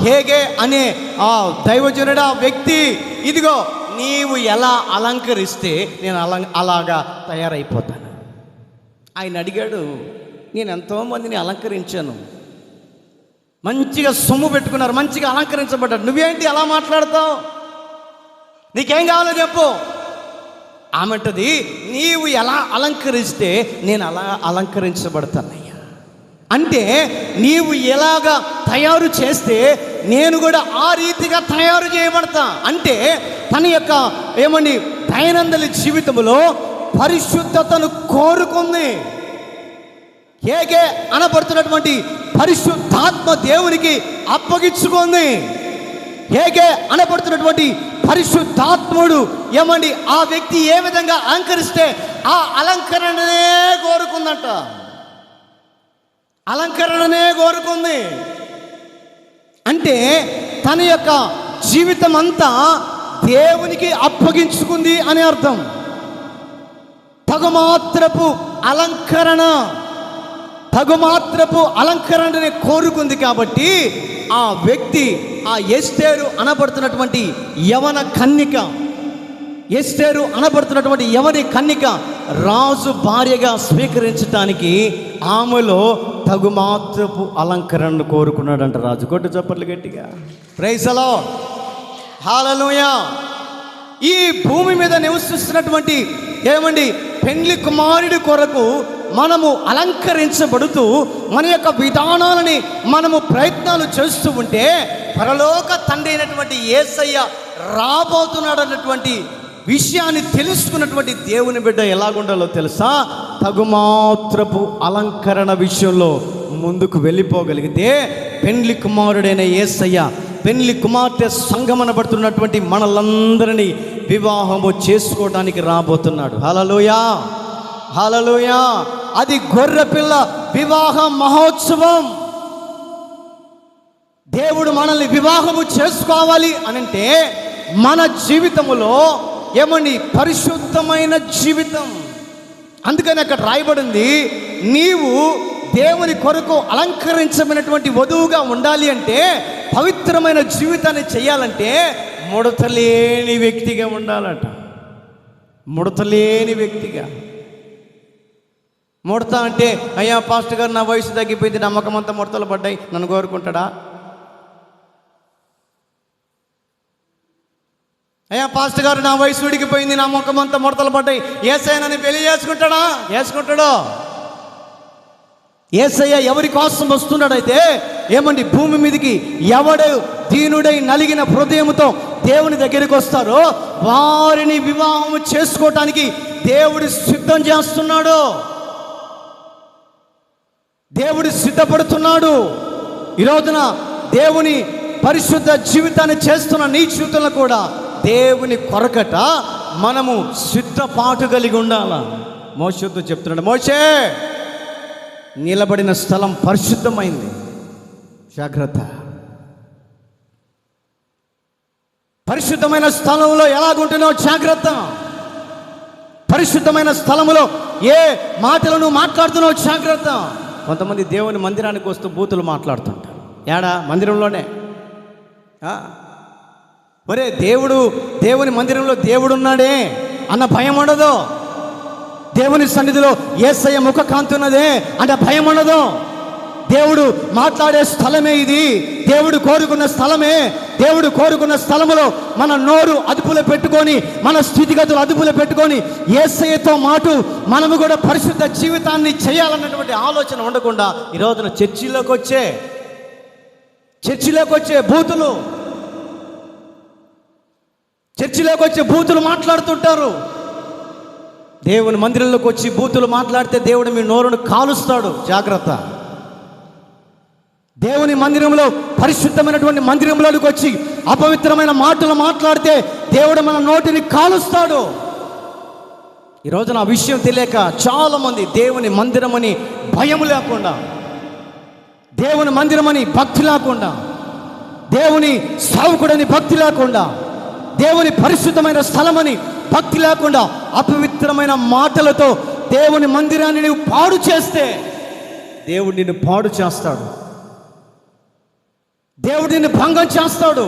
హేగే అనే ఆ దైవజనుడు, ఆ వ్యక్తి, ఇదిగో నీవు ఎలా అలంకరిస్తే నేను అలాగా తయారైపోతాను. ఆయన అడిగాడు, నేను ఎంతోమందిని అలంకరించాను, మంచిగా సొమ్ము పెట్టుకున్నారు, మంచిగా అలంకరించబడ్డారు, నువ్వేంటి అలా మాట్లాడతావు? నీకేం కావాలో చెప్పు. ఆమెటది, నీవు ఎలా అలంకరిస్తే నేను అలా అలంకరించబడతానయ్యా. అంటే నీవు ఎలాగా తయారు చేస్తే నేను కూడా ఆ రీతిగా తయారు చేయబడతా. అంటే తన యొక్క ఏమండి దైనందిన జీవితంలో పరిశుద్ధతను కోరుకుంది. హేగే అనబడుతున్నటువంటి పరిశుద్ధాత్మ దేవునికి అప్పగించుకుంది. హేగే అనబడుతున్నటువంటి పరిశుద్ధాత్ముడు ఏమండి ఆ వ్యక్తి ఏ విధంగా అలంకరిస్తే ఆ అలంకరణనే కోరుకుందంట. అలంకరణనే కోరుకుంది అంటే తన యొక్క జీవితం అంతా దేవునికి అప్పగించుకుంది అని అర్థం. తగుమాత్రపు అలంకరణని కోరుకుంది. కాబట్టి ఆ వ్యక్తి, ఆ ఎస్తేరు అనబడుతున్నటువంటి యవన కన్నిక, ఎస్తేరు అనబడుతున్నటువంటి యవని కన్నిక రాజు భార్యగా స్వీకరించడానికి ఆమెలో తగుమాత్రపు అలంకరణను కోరుకున్నాడంట రాజు. కొట్టు చప్పట్లు గట్టిగా. ప్రైజ్ ది లార్డ్, హల్లెలూయా. ఈ భూమి మీద నివసిస్తున్నటువంటి ఏమండి పెండ్లి కుమారుడి కొరకు మనము అలంకరించబడుతూ మన యొక్క విధానాలని మనము ప్రయత్నాలు చేస్తూ ఉంటే పరలోక తండ్రి అయినటువంటి యేసయ్య రాబోతున్నాడు అన్నటువంటి విషయాన్ని తెలుసుకున్నటువంటి దేవుని బిడ్డ ఎలాగుండాలో తెలుసా? తగుమాత్రపు అలంకరణ విషయంలో ముందుకు వెళ్ళిపోగలిగితే పెండ్లి కుమారుడైన యేసయ్య పెండ్లి కుమార్తె సంగమనబడుతున్నటువంటి మనలందరినీ వివాహము చేసుకోవడానికి రాబోతున్నాడు. హల్లెలూయా, హల్లెలూయా. అది గొర్రెపిల్ల వివాహ మహోత్సవం. దేవుడు మనల్ని వివాహము చేసుకోవాలి అనంటే మన జీవితములో ఏమని పరిశుద్ధమైన జీవితం. అందుకని అక్కడ రాయబడింది, నీవు దేవుని కొరకు అలంకరించబడినటువంటి వధువుగా ఉండాలి అంటే, పవిత్రమైన జీవితాన్ని చేయాలంటే ముడతలేని వ్యక్తిగా ఉండాలట. ముడతలేని వ్యక్తిగా. ముడత అంటే, అయ్యా పాస్టర్ గారు నా వయసు తగ్గిపోయింది, నమ్మకం అంతా ముడతలు పడ్డాయి, నన్ను కోరుకుంటాడా? అయ్యా పాస్టర్ గారు నా వయసు ఉడికిపోయింది, నా ముఖం అంతా ముడతలు పడ్డాయి, యేసయ్యని పెళ్లి చేసుకుంటాడా? చేసుకుంటాడు. యేసయ్య ఎవరి కోసం వస్తున్నాడైతే ఏమండి, భూమి మీదకి ఎవడు దీనుడై నలిగిన హృదయంతో దేవుని దగ్గరికి వస్తారో వారిని వివాహం చేసుకోవటానికి దేవుడు సిద్ధం చేస్తున్నాడు. దేవుడు సిద్ధపడుతున్నాడు. ఈ రోజున దేవుని పరిశుద్ధ జీవితాన్ని చేస్తున్న నీ జీవితంలో కూడా దేవుని కొరకట మనము సిద్ధపాటు కలిగి ఉండాల. మోషేతో చెప్తున్నాడు, మోషే నిలబడిన స్థలం పరిశుద్ధమైంది, జాగ్రత్త. పరిశుద్ధమైన స్థలంలో ఎలాగుంటున్నావు జాగ్రత్త. పరిశుద్ధమైన స్థలములో ఏ మాటలను మాట్లాడుతున్నావు జాగ్రత్త. కొంతమంది దేవుని మందిరానికి వస్తూ బూతులు మాట్లాడుతుంటారు. ఏడా? మందిరంలోనే. ఒరే, దేవుని మందిరంలో దేవుడు ఉన్నాడే అన్న భయం ఉండదు. దేవుని సన్నిధిలో యేసయ్య ముఖ కాంతి ఉన్నదే అంటే భయం ఉండదు. దేవుడు మాట్లాడే స్థలమే ఇది. దేవుడు కోరుకున్న స్థలమే. దేవుడు కోరుకున్న స్థలములో మన నోరు అదుపులో పెట్టుకొని, మన స్థితిగతులు అదుపులో పెట్టుకొని యేసయ్యతో మాట మనము కూడా పరిశుద్ధ జీవితాన్ని చేయాలన్నటువంటి ఆలోచన ఉండకుండా ఈ రోజున చర్చిలోకి వచ్చే బూతులు మాట్లాడుతుంటారు. దేవుని మందిరంలోకి వచ్చి బూతులు మాట్లాడితే దేవుడు మీ నోరును కాలుస్తాడు, జాగ్రత్త. దేవుని మందిరంలో పరిశుద్ధమైనటువంటి మందిరంలోకి వచ్చి అపవిత్రమైన మాటలు మాట్లాడితే దేవుడు మన నోటిని కాలుస్తాడు. ఈ రోజున ఆ విషయం తెలియక చాలామంది దేవుని మందిరమని భయం లేకుండా, దేవుని మందిరమని భక్తి లేకుండా, దేవుని సేవకుడని భక్తి లేకుండా, దేవుని పరిశుద్ధమైన స్థలమని భక్తి లేకుండా అపవిత్రమైన మాటలతో దేవుని మందిరాన్ని నువ్వు పాడు చేస్తే దేవుడు నిన్ను పాడు చేస్తాడు. దేవుడు నిన్ను భంగం చేస్తాడు.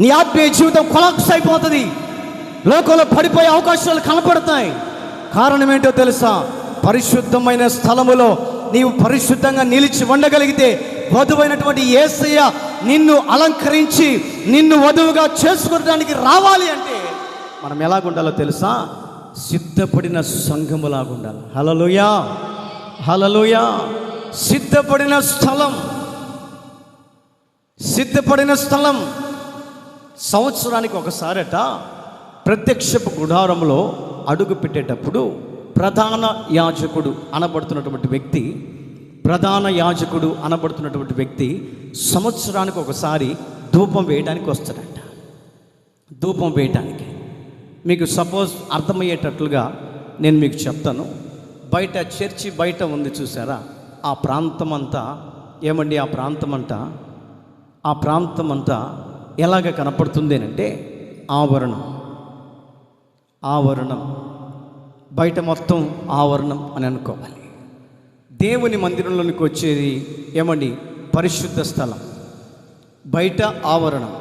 నీ ఆత్మీయ జీవితం కొలాప్స్ అయిపోతుంది. లోకంలో పడిపోయే అవకాశాలు కనపడతాయి. కారణం ఏంటో తెలుసా? పరిశుద్ధమైన స్థలములో నీవు పరిశుద్ధంగా నిలిచి ఉండగలిగితే వధువైనటువంటి యేసయ్య నిన్ను అలంకరించి నిన్ను వధువుగా చేసుకోవడానికి రావాలి అంటే మనం ఎలాగుండాలో తెలుసా? సిద్ధపడిన సంఘములాగుండాలి. హల్లెలూయా, హల్లెలూయా. సిద్ధపడిన స్థలం సంవత్సరానికి ఒకసారట ప్రత్యక్షపు గుడారంలో అడుగు పెట్టేటప్పుడు ప్రధాన యాజకుడు అనబడుతున్నటువంటి వ్యక్తి సంవత్సరానికి ఒకసారి ధూపం వేయడానికి వస్తాడంట. ధూపం వేయడానికి మీకు సపోజ్ అర్థమయ్యేటట్లుగా నేను మీకు చెప్తాను. బయట చర్చి బయట ఉంది చూసారా? ఆ ప్రాంతం అంతా ఎలాగ కనపడుతుంది అంటే ఆవరణం బయట మొత్తం ఆవరణం అని అనుకోవాలి. దేవుని మందిరంలోనికి వచ్చేది పరిశుద్ధ స్థలం. బయట ఆవరణం.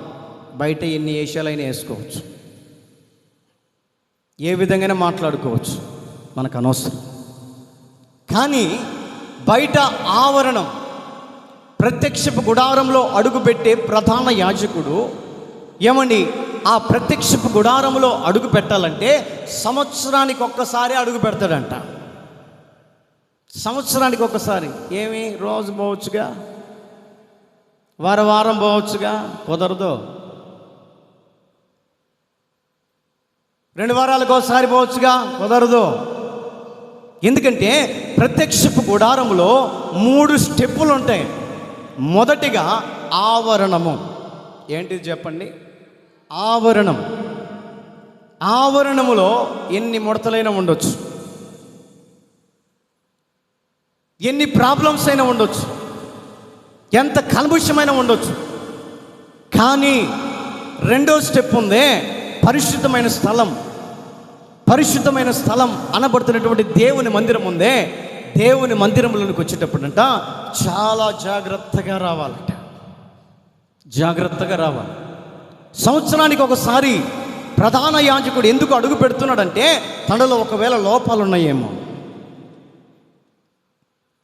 బయట ఎన్ని వేషాలైనా వేసుకోవచ్చు, ఏ విధంగానే మాట్లాడుకోవచ్చు, మనకు అనవసరం. కానీ బయట ఆవరణం ప్రత్యక్షపు గుడారంలో అడుగుపెట్టే ప్రధాన యాజకుడు ఆ ప్రత్యక్షపు గుడారంలో అడుగు పెట్టాలంటే సంవత్సరానికి ఒక్కసారి అడుగు పెడతాడంట. సంవత్సరానికి ఒకసారి ఏమి రోజు పోవచ్చుగా, వారం పోవచ్చుగా, కుదరదు. 2 వారాలకు ఒకసారి పోవచ్చుగా, కుదరదు. ఎందుకంటే ప్రత్యక్షపు గుడారములో 3 స్టెప్పులు ఉంటాయి. మొదటిగా ఆవరణము. ఏంటిది చెప్పండి? ఆవరణం. ఆవరణములో ఎన్ని ముడతలైనా ఉండొచ్చు, ఎన్ని ప్రాబ్లమ్స్ అయినా ఉండొచ్చు, ఎంత కల్ముషమైనా ఉండొచ్చు. కానీ 2వ స్టెప్ ఉందే, పరిశుద్ధమైన స్థలం. పరిశుద్ధమైన స్థలం అనబడుతున్నటువంటి దేవుని మందిరం ఉందే, దేవుని మందిరంలోనికి వచ్చేటప్పుడంట చాలా జాగ్రత్తగా రావాలట. జాగ్రత్తగా రావాలి. సంవత్సరానికి ఒకసారి ప్రధాన యాజకుడు ఎందుకు అడుగు పెడుతున్నాడంటే, తనలో ఒకవేళ లోపాలు ఉన్నాయేమో,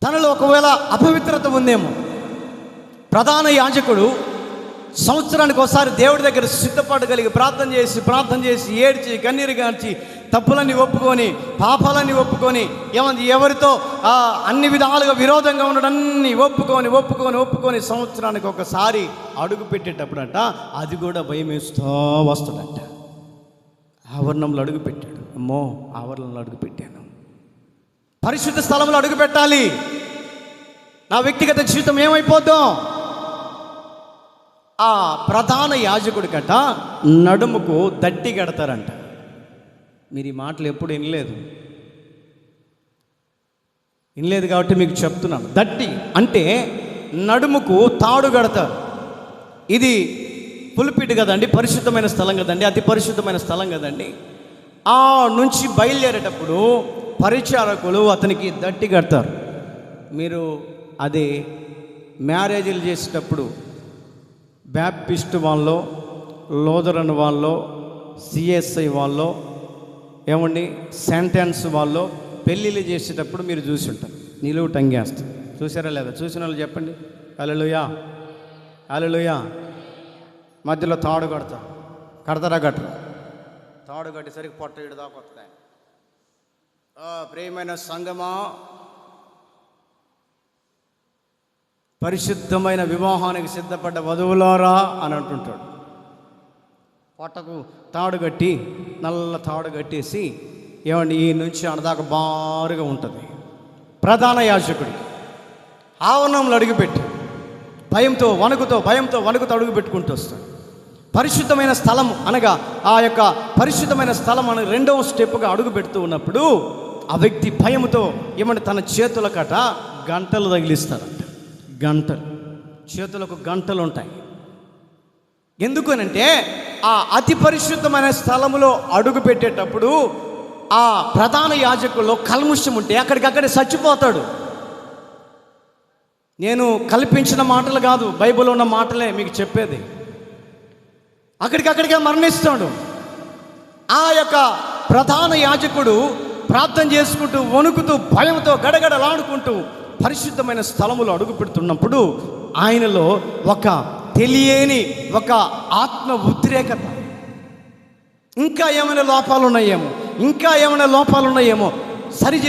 తనలో ఒకవేళ అపవిత్రత ఉందేమో. ప్రధాన యాజకుడు సంవత్సరానికి ఒకసారి దేవుడి దగ్గర సిద్ధపాటు కలిగి ప్రార్థన చేసి ఏడ్చి కన్నీరు గార్చి తప్పులన్నీ ఒప్పుకొని పాపాలన్నీ ఒప్పుకొని ఎవరితో అన్ని విధాలుగా విరోధంగా ఉండడాన్ని ఒప్పుకొని సంవత్సరానికి ఒకసారి అడుగు పెట్టేటప్పుడంట అది కూడా భయం వేస్తూ వస్తుందంట. ఆవరణంలో అడుగు పెట్టాడు. అమ్మో, ఆవరణంలో అడుగు పెట్టాను, పరిశుద్ధ స్థలంలో అడుగు పెట్టాలి, నా వ్యక్తిగత జీవితం ఏమైపోద్దాం. ఆ ప్రధాన యాజకుడికట నడుముకు దట్టి కడతారంట. మీరు ఈ మాటలు ఎప్పుడు వినలేదు కాబట్టి మీకు చెప్తున్నాను. దట్టి అంటే నడుముకు తాడు కడతారు. ఇది పులిపిటి కదండి, పరిశుద్ధమైన స్థలం కదండి, అతి పరిశుద్ధమైన స్థలం కదండి. ఆ నుంచి బయలుదేరేటప్పుడు పరిచారకులు అతనికి దట్టి కడతారు. మీరు అది మ్యారేజీలు చేసేటప్పుడు బ్యాప్టిస్ట్ వాళ్ళలో, లోదరన్ వాళ్ళలో, సిఎస్ఐ వాళ్ళలో, సెంటెన్స్ వాళ్ళలో పెళ్ళిళ్ళు చేసేటప్పుడు మీరు చూసి ఉంటారు, నిలువు టంగేస్తారు. చూసారా లేదా? చూసిన వాళ్ళు చెప్పండి. హల్లెలూయా, హల్లెలూయా. మధ్యలో తాడు కడతారు. కడతారా? కట్టరు. తాడు కట్టేసరికి పొట్ట ఇడు దాకా వస్తాయి. ప్రియమైన సంగమా, పరిశుద్ధమైన వివాహానికి సిద్ధపడ్డ వధువులారా అని అంటుంటాడు. పొట్టకు తాడు కట్టి, నల్ల తాడు కట్టేసి ఈ నుంచి అనదాకా బారుగా ఉంటుంది. ప్రధాన యాజకుడికి ఆవరణంలో అడుగుపెట్టి భయంతో వణుకుతో అడుగు పెట్టుకుంటూ వస్తాడు. పరిశుద్ధమైన స్థలం అనగా ఆ యొక్క పరిశుద్ధమైన స్థలం అని 2వ స్టెప్గా అడుగు పెడుతూ ఉన్నప్పుడు ఆ వ్యక్తి భయంతో తన చేతులకట గంటలు తగిలిస్తారంట. గంటలు, చేతులకు గంటలు ఉంటాయి. ఎందుకనంటే ఆ అతి పరిశుద్ధమైన స్థలములో అడుగు పెట్టేటప్పుడు ఆ ప్రధాన యాజకుల్లో కల్ముష్యం ఉంటే అక్కడికక్కడే చచ్చిపోతాడు. నేను కల్పించిన మాటలు కాదు, బైబిల్లో ఉన్న మాటలే మీకు చెప్పేది. అక్కడికక్కడికే మరణిస్తాడు. ఆ యొక్క ప్రధాన యాజకుడు ప్రార్థన చేసుకుంటూ వణుకుతూ భయంతో గడగడలాడుకుంటూ పరిశుద్ధమైన స్థలములో అడుగు పెడుతున్నప్పుడు ఆయనలో ఒక తెలియని ఒక ఆత్మ ఉద్రేకత, ఇంకా ఏమైనా లోపాలు ఉన్నాయేమో సరి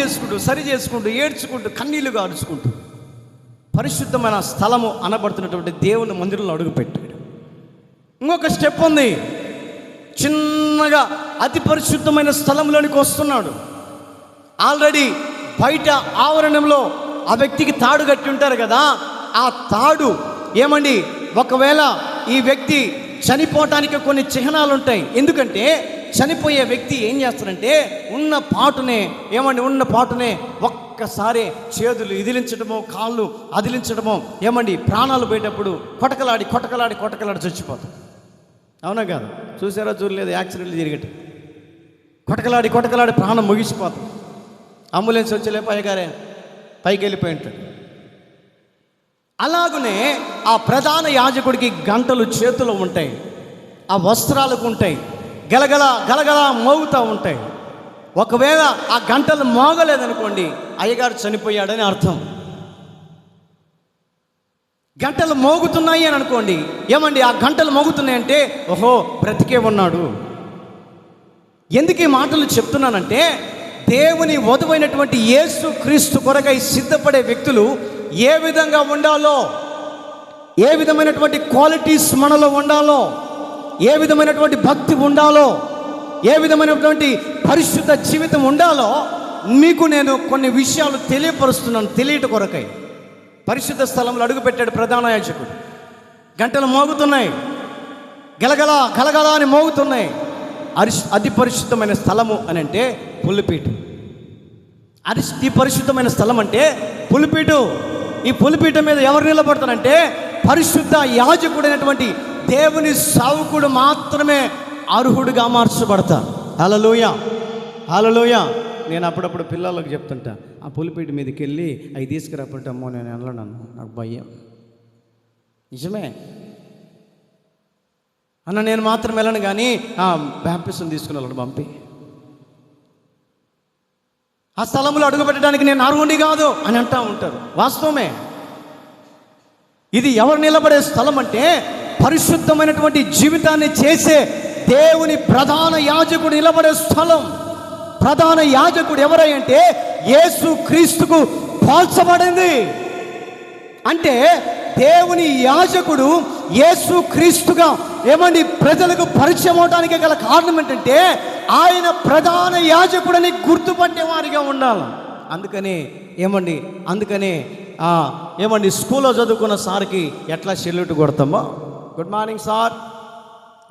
చేసుకుంటూ ఏడ్చుకుంటూ కన్నీళ్లు గారుచుకుంటూ పరిశుద్ధమైన స్థలము అనబడుతున్నటువంటి దేవుని మందిరంలో అడుగుపెట్టాడు. ఇంకొక స్టెప్ ఉంది. చిన్నగా అతి పరిశుద్ధమైన స్థలంలోనికి వస్తున్నాడు. ఆల్రెడీ బయట ఆవరణంలో ఆ వ్యక్తికి తాడు కట్టి ఉంటారు కదా, ఆ తాడు ఒకవేళ ఈ వ్యక్తి చనిపోవటానికి కొన్ని చిహ్నాలు ఉంటాయి. ఎందుకంటే చనిపోయే వ్యక్తి ఏం చేస్తారంటే ఉన్న పాటునే ఒక్కసారి చేతులు ఇదిలించడమో కాళ్ళు అదిలించడమో ప్రాణాలు పోయేటప్పుడు కొటకలాడి చచ్చిపోతారు. అవునా కాదు? చూసారా? చూడలేదు? యాక్సిడెంట్లు జరిగట కొటకలాడి ప్రాణం ముగిసిపోతాం. అంబులెన్స్ వచ్చేలే పైకి వెళ్ళిపోయి ఉంటాడు. అలాగనే ఆ ప్రధాన యాజకుడికి గంటలు చేతులు ఉంటాయి, ఆ వస్త్రాలకు ఉంటాయి, గలగల మోగుతూ ఉంటాయి. ఒకవేళ ఆ గంటలు మోగలేదనుకోండి, అయ్యగారు చనిపోయాడని అర్థం. గంటలు మోగుతున్నాయి అని అనుకోండి, ఆ గంటలు మోగుతున్నాయంటే ఓహో బ్రతికే ఉన్నాడు. ఎందుకు ఈ మాటలు చెప్తున్నానంటే దేవుని వధువైనటువంటి యేసు క్రీస్తు కొరకై సిద్ధపడే వ్యక్తులు ఏ విధంగా ఉండాలో, ఏ విధమైనటువంటి క్వాలిటీస్ మనలో ఉండాలో, ఏ విధమైనటువంటి భక్తి ఉండాలో, ఏ విధమైనటువంటి పరిశుద్ధ జీవితం ఉండాలో మీకు నేను కొన్ని విషయాలు తెలియపరుస్తున్నాను. తెలియట కొరకై పరిశుద్ధ స్థలంలో అడుగుపెట్టాడు ప్రధాన యాజకుడు. గంటలు మోగుతున్నాయి, గలగల గలగల అని మోగుతున్నాయి. అతి పరిశుద్ధమైన స్థలము అని అంటే పులిపీఠం. అతి పరిశుద్ధమైన స్థలం అంటే పులిపీఠం. ఈ పులిపీఠం మీద ఎవరు నిలబడతారంటే పరిశుద్ధ యాజకుడైనటువంటి దేవుని సేవకుడు మాత్రమే అర్హుడుగా మార్చబడతారు. హల్లెలూయా, హల్లెలూయా. నేను అప్పుడప్పుడు పిల్లలకు చెప్తుంటా, ఆ పులిపీఠ మీదకి వెళ్ళి అవి తీసుకురాకుంటే అమ్మో నేను వెళ్ళను, నాకు భయం. నిజమే అన్న, నేను మాత్రం వెళ్ళను, కానీ బ్యాప్టిజం తీసుకుని వెళ్ళను పంపి. ఆ స్థలంలో అడుగు పెట్టడానికి నేను అర్హుడి కాదు అని అంటూ ఉంటారు. వాస్తవమే. ఇది ఎవరు నిలబడే స్థలం అంటే పరిశుద్ధమైనటువంటి జీవితాన్ని చేసే దేవుని ప్రధాన యాజకుడు నిలబడే స్థలం. ప్రధాన యాజకుడు ఎవరై అంటే యేసు క్రీస్తుకు పోల్చబడింది. అంటే దేవుని యాజకుడు యేసు క్రీస్తుగా ఏమండి ప్రజలకు పరిచయం అవడానికి గల కారణం ఏంటంటే ఆయన ప్రధాన యాజకుడని గుర్తుపట్టే వారిగా ఉండాలి. అందుకని ఏమండి స్కూల్లో చదువుకున్న సార్కి ఎట్లా సెల్యూట్ కొడతామో, good morning sir,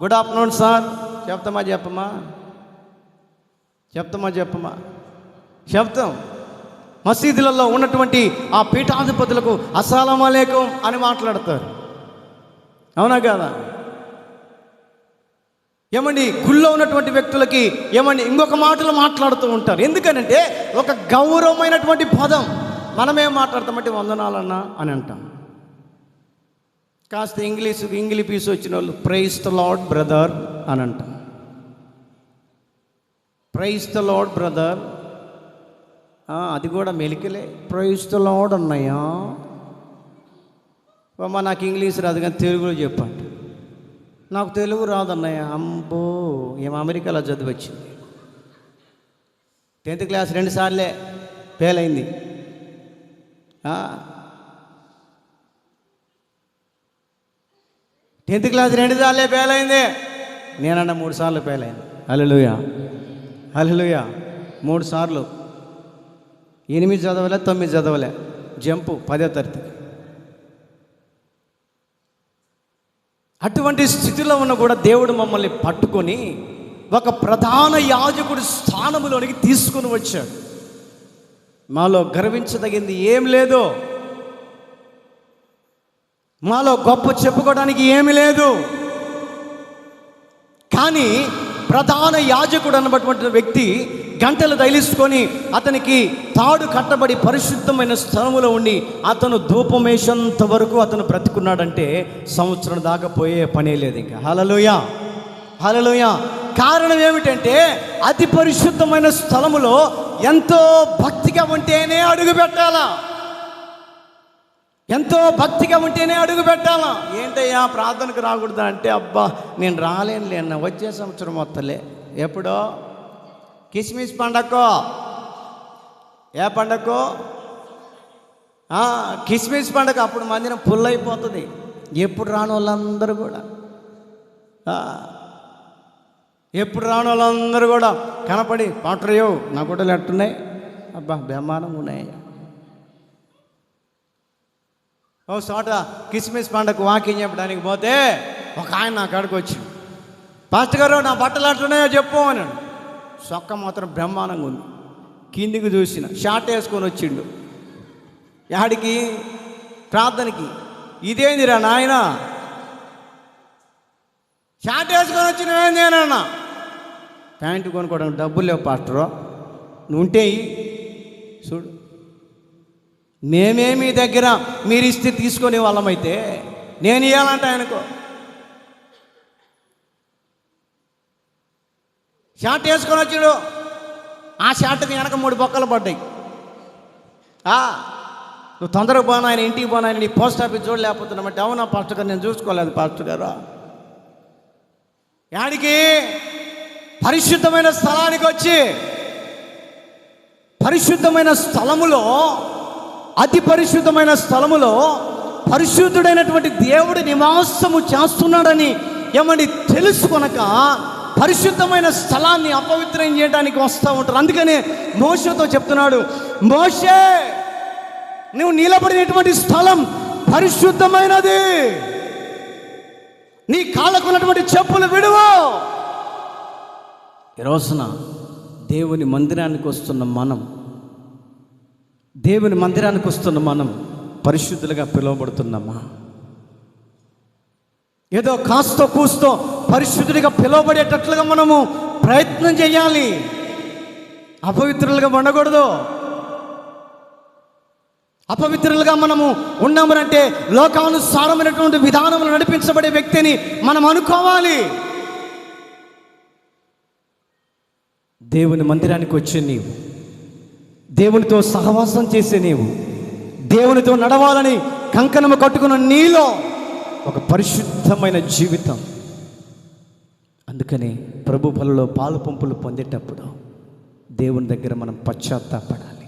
good afternoon sir చెప్తామా చెప్తాం. మసీదులలో ఉన్నటువంటి ఆ పీఠాధిపతులకు అస్సలాము అలైకుం అని మాట్లాడతారు. అవునా కాదా? ఏమండి గుళ్ళో ఉన్నటువంటి వ్యక్తులకి ఇంకొక మాటలు మాట్లాడుతూ ఉంటారు. ఎందుకనంటే ఒక గౌరవమైనటువంటి పదం. మనమేం మాట్లాడతామంటే వందనాలన్నా అని అంటాం. కాస్త ఇంగ్లీష్ వచ్చిన వాళ్ళు ప్రైజ్ ద లార్డ్ బ్రదర్ అని అంటాం. ప్రైజ్ ద లార్డ్ బ్రదర్, అది కూడా మెలికలే. ప్రైజ్ ద లార్డ్ అన్నయ్యా, నాకు ఇంగ్లీష్ రాదు కానీ తెలుగులో చెప్పండి. నాకు తెలుగు రాదన్నయ్య. అమ్మో, ఏం అమెరికాలో చదివి వచ్చింది. 10th క్లాస్ 2 సార్లే ఫెయిల్ అయింది. 10th క్లాస్ 2 సార్లే ఫెయిల్ అయింది. నేనన్నా 3 సార్లు ఫెయిల్ అయింది. హల్లెలూయా, హల్లెలూయా. 3 సార్లు 8 చదవలే, 9 చదవలే, జంపు 10వ తరగతి. అటువంటి స్థితిలో ఉన్న కూడా దేవుడు మమ్మల్ని పట్టుకొని ఒక ప్రధాన యాజకుడి స్థానంలోనికి తీసుకుని వచ్చాడు. మాలో గర్వించదగింది ఏం లేదు, మాలో గొప్ప చెప్పుకోవడానికి ఏమీ లేదు. కానీ ప్రధాన యాజకుడు అన్నటువంటి వ్యక్తి గంటలు తగిలించుకొని అతనికి తాడు కట్టబడి పరిశుద్ధమైన స్థలములో ఉండి అతను ధూపమేషంత వరకు అతను బ్రతుకున్నాడంటే సంవత్సరం దాకా పోయే పనే లేదు ఇంకా. హల్లెలూయా, హల్లెలూయా. కారణం ఏమిటంటే అతి పరిశుద్ధమైన స్థలములో ఎంతో భక్తిగా ఉంటేనే అడుగు పెట్టాలా, ఎంతో భక్తిగా ఉంటేనే అడుగు పెట్టాలా. ఏంటయ్యా ప్రార్థనకు రాకూడదా అంటే, అబ్బా నేను రాలేనులే అన్న, వచ్చే సంవత్సరం మొత్తలే. ఎప్పుడో కిస్మిస్ పండక్కో, ఏ పండక్కో, కిస్మిస్ పండగ. అప్పుడు మందిరం ఫుల్ అయిపోతుంది. ఎప్పుడు రాని వాళ్ళందరూ కూడా కనపడి పాటరయో నా గుడ్డలు ఎట్టున్నాయి, అబ్బా బ్రహ్మాండంగా ఉన్నాయి. ఓ చోట కిస్మిస్ పండగ వాకింగ్ చెప్పడానికి పోతే ఒక ఆయన నా కాడికి వచ్చి, పాస్టర్ గారు నా బట్టలు అట్లున్నాయో చెప్పు అన్నాడు. సొక్క మాత్రం బ్రహ్మాండంగా ఉంది. కిందికి చూసిన షార్ట్ వేసుకొని వచ్చిండు. యాడికి? ప్రార్థనకి. ఇదేందిరా నాయన, షార్ట్ వేసుకొని వచ్చిన ఏందేనన్నా? ప్యాంటు కొనుక్కోవడానికి డబ్బులు లేవు పాస్టరు, నువ్వు ఉంటే చూడు, మేమే మీ దగ్గర మీరు ఇస్తే తీసుకునే వాళ్ళమైతే నేను ఇవ్వాలంటే ఆయనకో. షార్ట్ వేసుకొని వచ్చాడు. ఆ షార్ట్కి వెనక 3 బొక్కలు పడ్డాయి. నువ్వు తొందరగా పోను, ఆయన ఇంటికి పోను, ఆయన నీ పోస్ట్ ఆఫీస్ చూడలేకపోతున్నామంటే, అవునా పాస్టర్ గారు నేను చూసుకోలేదు పాస్టర్ గారు. యాడికి? పరిశుద్ధమైన స్థలానికి వచ్చి పరిశుద్ధమైన స్థలములో, అతి పరిశుద్ధమైన స్థలములో పరిశుద్ధుడైనటువంటి దేవుడు నివాసము చేస్తున్నాడని ఏమని తెలుసుకొనక పరిశుద్ధమైన స్థలాన్ని అపవిత్రం చేయడానికి వస్తూ ఉంటారు. అందుకనే మోషేతో చెప్తున్నాడు, మోషే, నువ్వు నిలబడినటువంటి స్థలం పరిశుద్ధమైనది, నీ కాళ్ళకున్నటువంటి చెప్పులు విడువు. ఈ రోజున దేవుని మందిరానికి వస్తున్న మనం పరిశుద్ధులుగా పిలువబడుతున్నామా? ఏదో కాస్తో కూస్తో పరిశుద్ధుడిగా పిలువబడేటట్లుగా మనము ప్రయత్నం చేయాలి. అపవిత్రులుగా ఉండకూడదు. అపవిత్రులుగా మనము ఉన్నామనంటే లోకానుసారమైనటువంటి విధానంలో నడిపించబడే వ్యక్తిని మనం అనుకోవాలి. దేవుని మందిరానికి వచ్చే నీవు, దేవునితో సహవాసం చేసే నీవు, దేవునితో నడవాలని కంకణము కట్టుకున్న నీలో ఒక పరిశుద్ధమైన జీవితం. అందుకని ప్రభు బలలో పాలు పంపులు పొందేటప్పుడు దేవుని దగ్గర మనం పశ్చాత్తాపడాలి.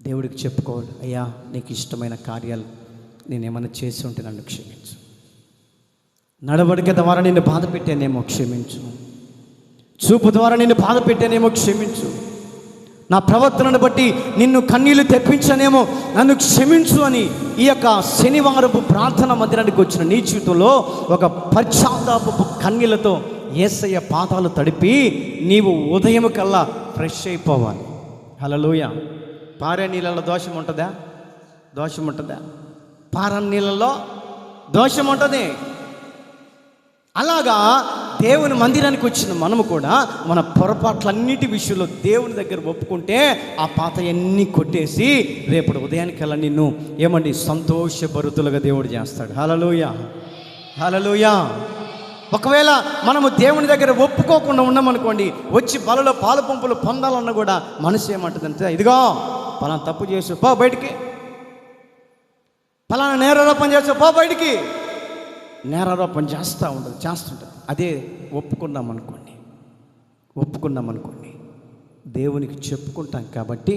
దేవుడికి చెప్పుకోవాలి, అయ్యా నీకు ఇష్టమైన కార్యాలు నేనేమైనా చేసి ఉంటే నన్ను క్షమించు, నడవడిక ద్వారా నిన్ను బాధ పెట్టానేమో క్షమించు, చూపు ద్వారా నిన్ను బాధ పెట్టానేమో క్షమించు, నా ప్రవర్తనను బట్టి నిన్ను కన్నీళ్లు తెప్పించానేమో నన్ను క్షమించు అని ఈ యొక్క శనివారపు ప్రార్థన మందిరానికి వచ్చిన నీ జీవితంలో ఒక పశ్చాత్తాపపు కన్నీళ్లతో యేసయ్య పాదాలు తడిపి నీవు ఉదయం కల్లా ఫ్రెష్ అయిపోవాలి. హల్లెలూయా. పారే నీళ్ళలో దోషం ఉంటుందా? పారే నీళ్ళలో దోషం ఉంటుంది. అలాగా దేవుని మందిరానికి వచ్చిన మనము కూడా మన పొరపాట్లన్నిటి విషయంలో దేవుని దగ్గర ఒప్పుకుంటే ఆ పాత అన్నీ కొట్టేసి రేపటి ఉదయానికల్లా నిన్ను ఏమండి సంతోషభరితులుగా దేవుడు చేస్తాడు. హల్లెలూయా. ఒకవేళ మనము దేవుని దగ్గర ఒప్పుకోకుండా ఉన్నామనుకోండి, వచ్చి బలలో పాలు పంపులు పొందాలన్నా కూడా మనసు ఏమంటుందంటే, ఇదిగో పలానా తప్పు చేసు, పో బయటికి, పలానా నేరారోపణ చేసు, పో బయటికి. నేరారోపణ చేస్తుంటుంది. అదే ఒప్పుకున్నాం అనుకోండి దేవునికి చెప్పుకుంటాం కాబట్టి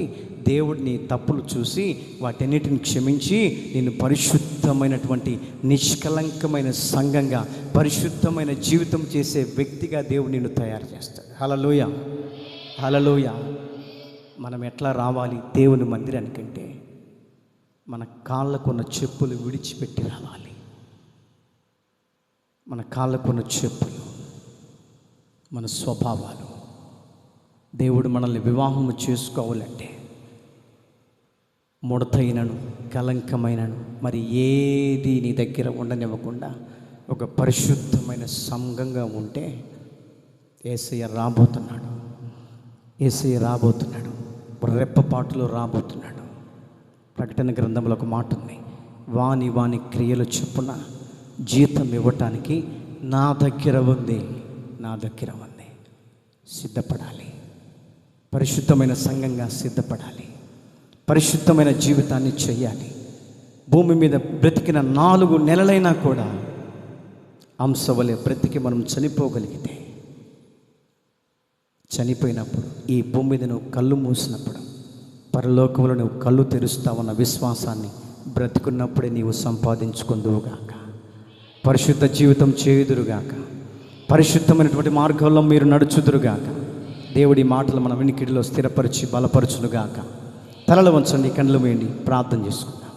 దేవుడిని తప్పులు చూసి వాటన్నిటిని క్షమించి నిన్ను పరిశుద్ధమైనటువంటి నిష్కలంకమైన సంఘంగా, పరిశుద్ధమైన జీవితం చేసే వ్యక్తిగా దేవుడు నిన్ను తయారు చేస్తాడు. హల్లెలూయా. మనం ఎట్లా రావాలి దేవుని మందిరానికంటే మన కాళ్ళకున్న చెప్పులు విడిచిపెట్టి రావాలి. మన కాళ్ళకున్న చెప్పులు, మన స్వభావాలు. దేవుడు మనల్ని వివాహము చేసుకోవాలంటే ముడతైనను కలంకమైనను మరి ఏది నీ దగ్గర ఉండనివ్వకుండా ఒక పరిశుద్ధమైన సంఘంగా ఉంటే యేసయ్య రాబోతున్నాడు. రెప్పపాటులో రాబోతున్నాడు. ప్రకటన గ్రంథంలో ఒక మాట ఉంది, వాని క్రియలు చొప్పున జీతం ఇవ్వటానికి నా దగ్గర ఉంది. సిద్ధపడాలి. పరిశుద్ధమైన సంఘంగా సిద్ధపడాలి. పరిశుద్ధమైన జీవితాన్ని చెయ్యాలి. భూమి మీద బ్రతికిన 4 నెలలైనా కూడా అంశవలే బ్రతికి మనం చనిపోగలిగితే, చనిపోయినప్పుడు ఈ భూమి మీద నువ్వు కళ్ళు మూసినప్పుడు పరలోకంలో నువ్వు కళ్ళు తెరుస్తావన్న విశ్వాసాన్ని బ్రతికున్నప్పుడే నీవు సంపాదించుకుందువుగాక. పరిశుద్ధ జీవితం చేయుదురుగాక. పరిశుద్ధమైనటువంటి మార్గంలో మీరు నడుచుదురుగాక. దేవుడి మాటలు మన వినికిడిలో స్థిరపరిచి బలపరచునుగాక. తలలు వంచండి, కళ్ళు మూయండి, ప్రార్థన చేసుకుందాం.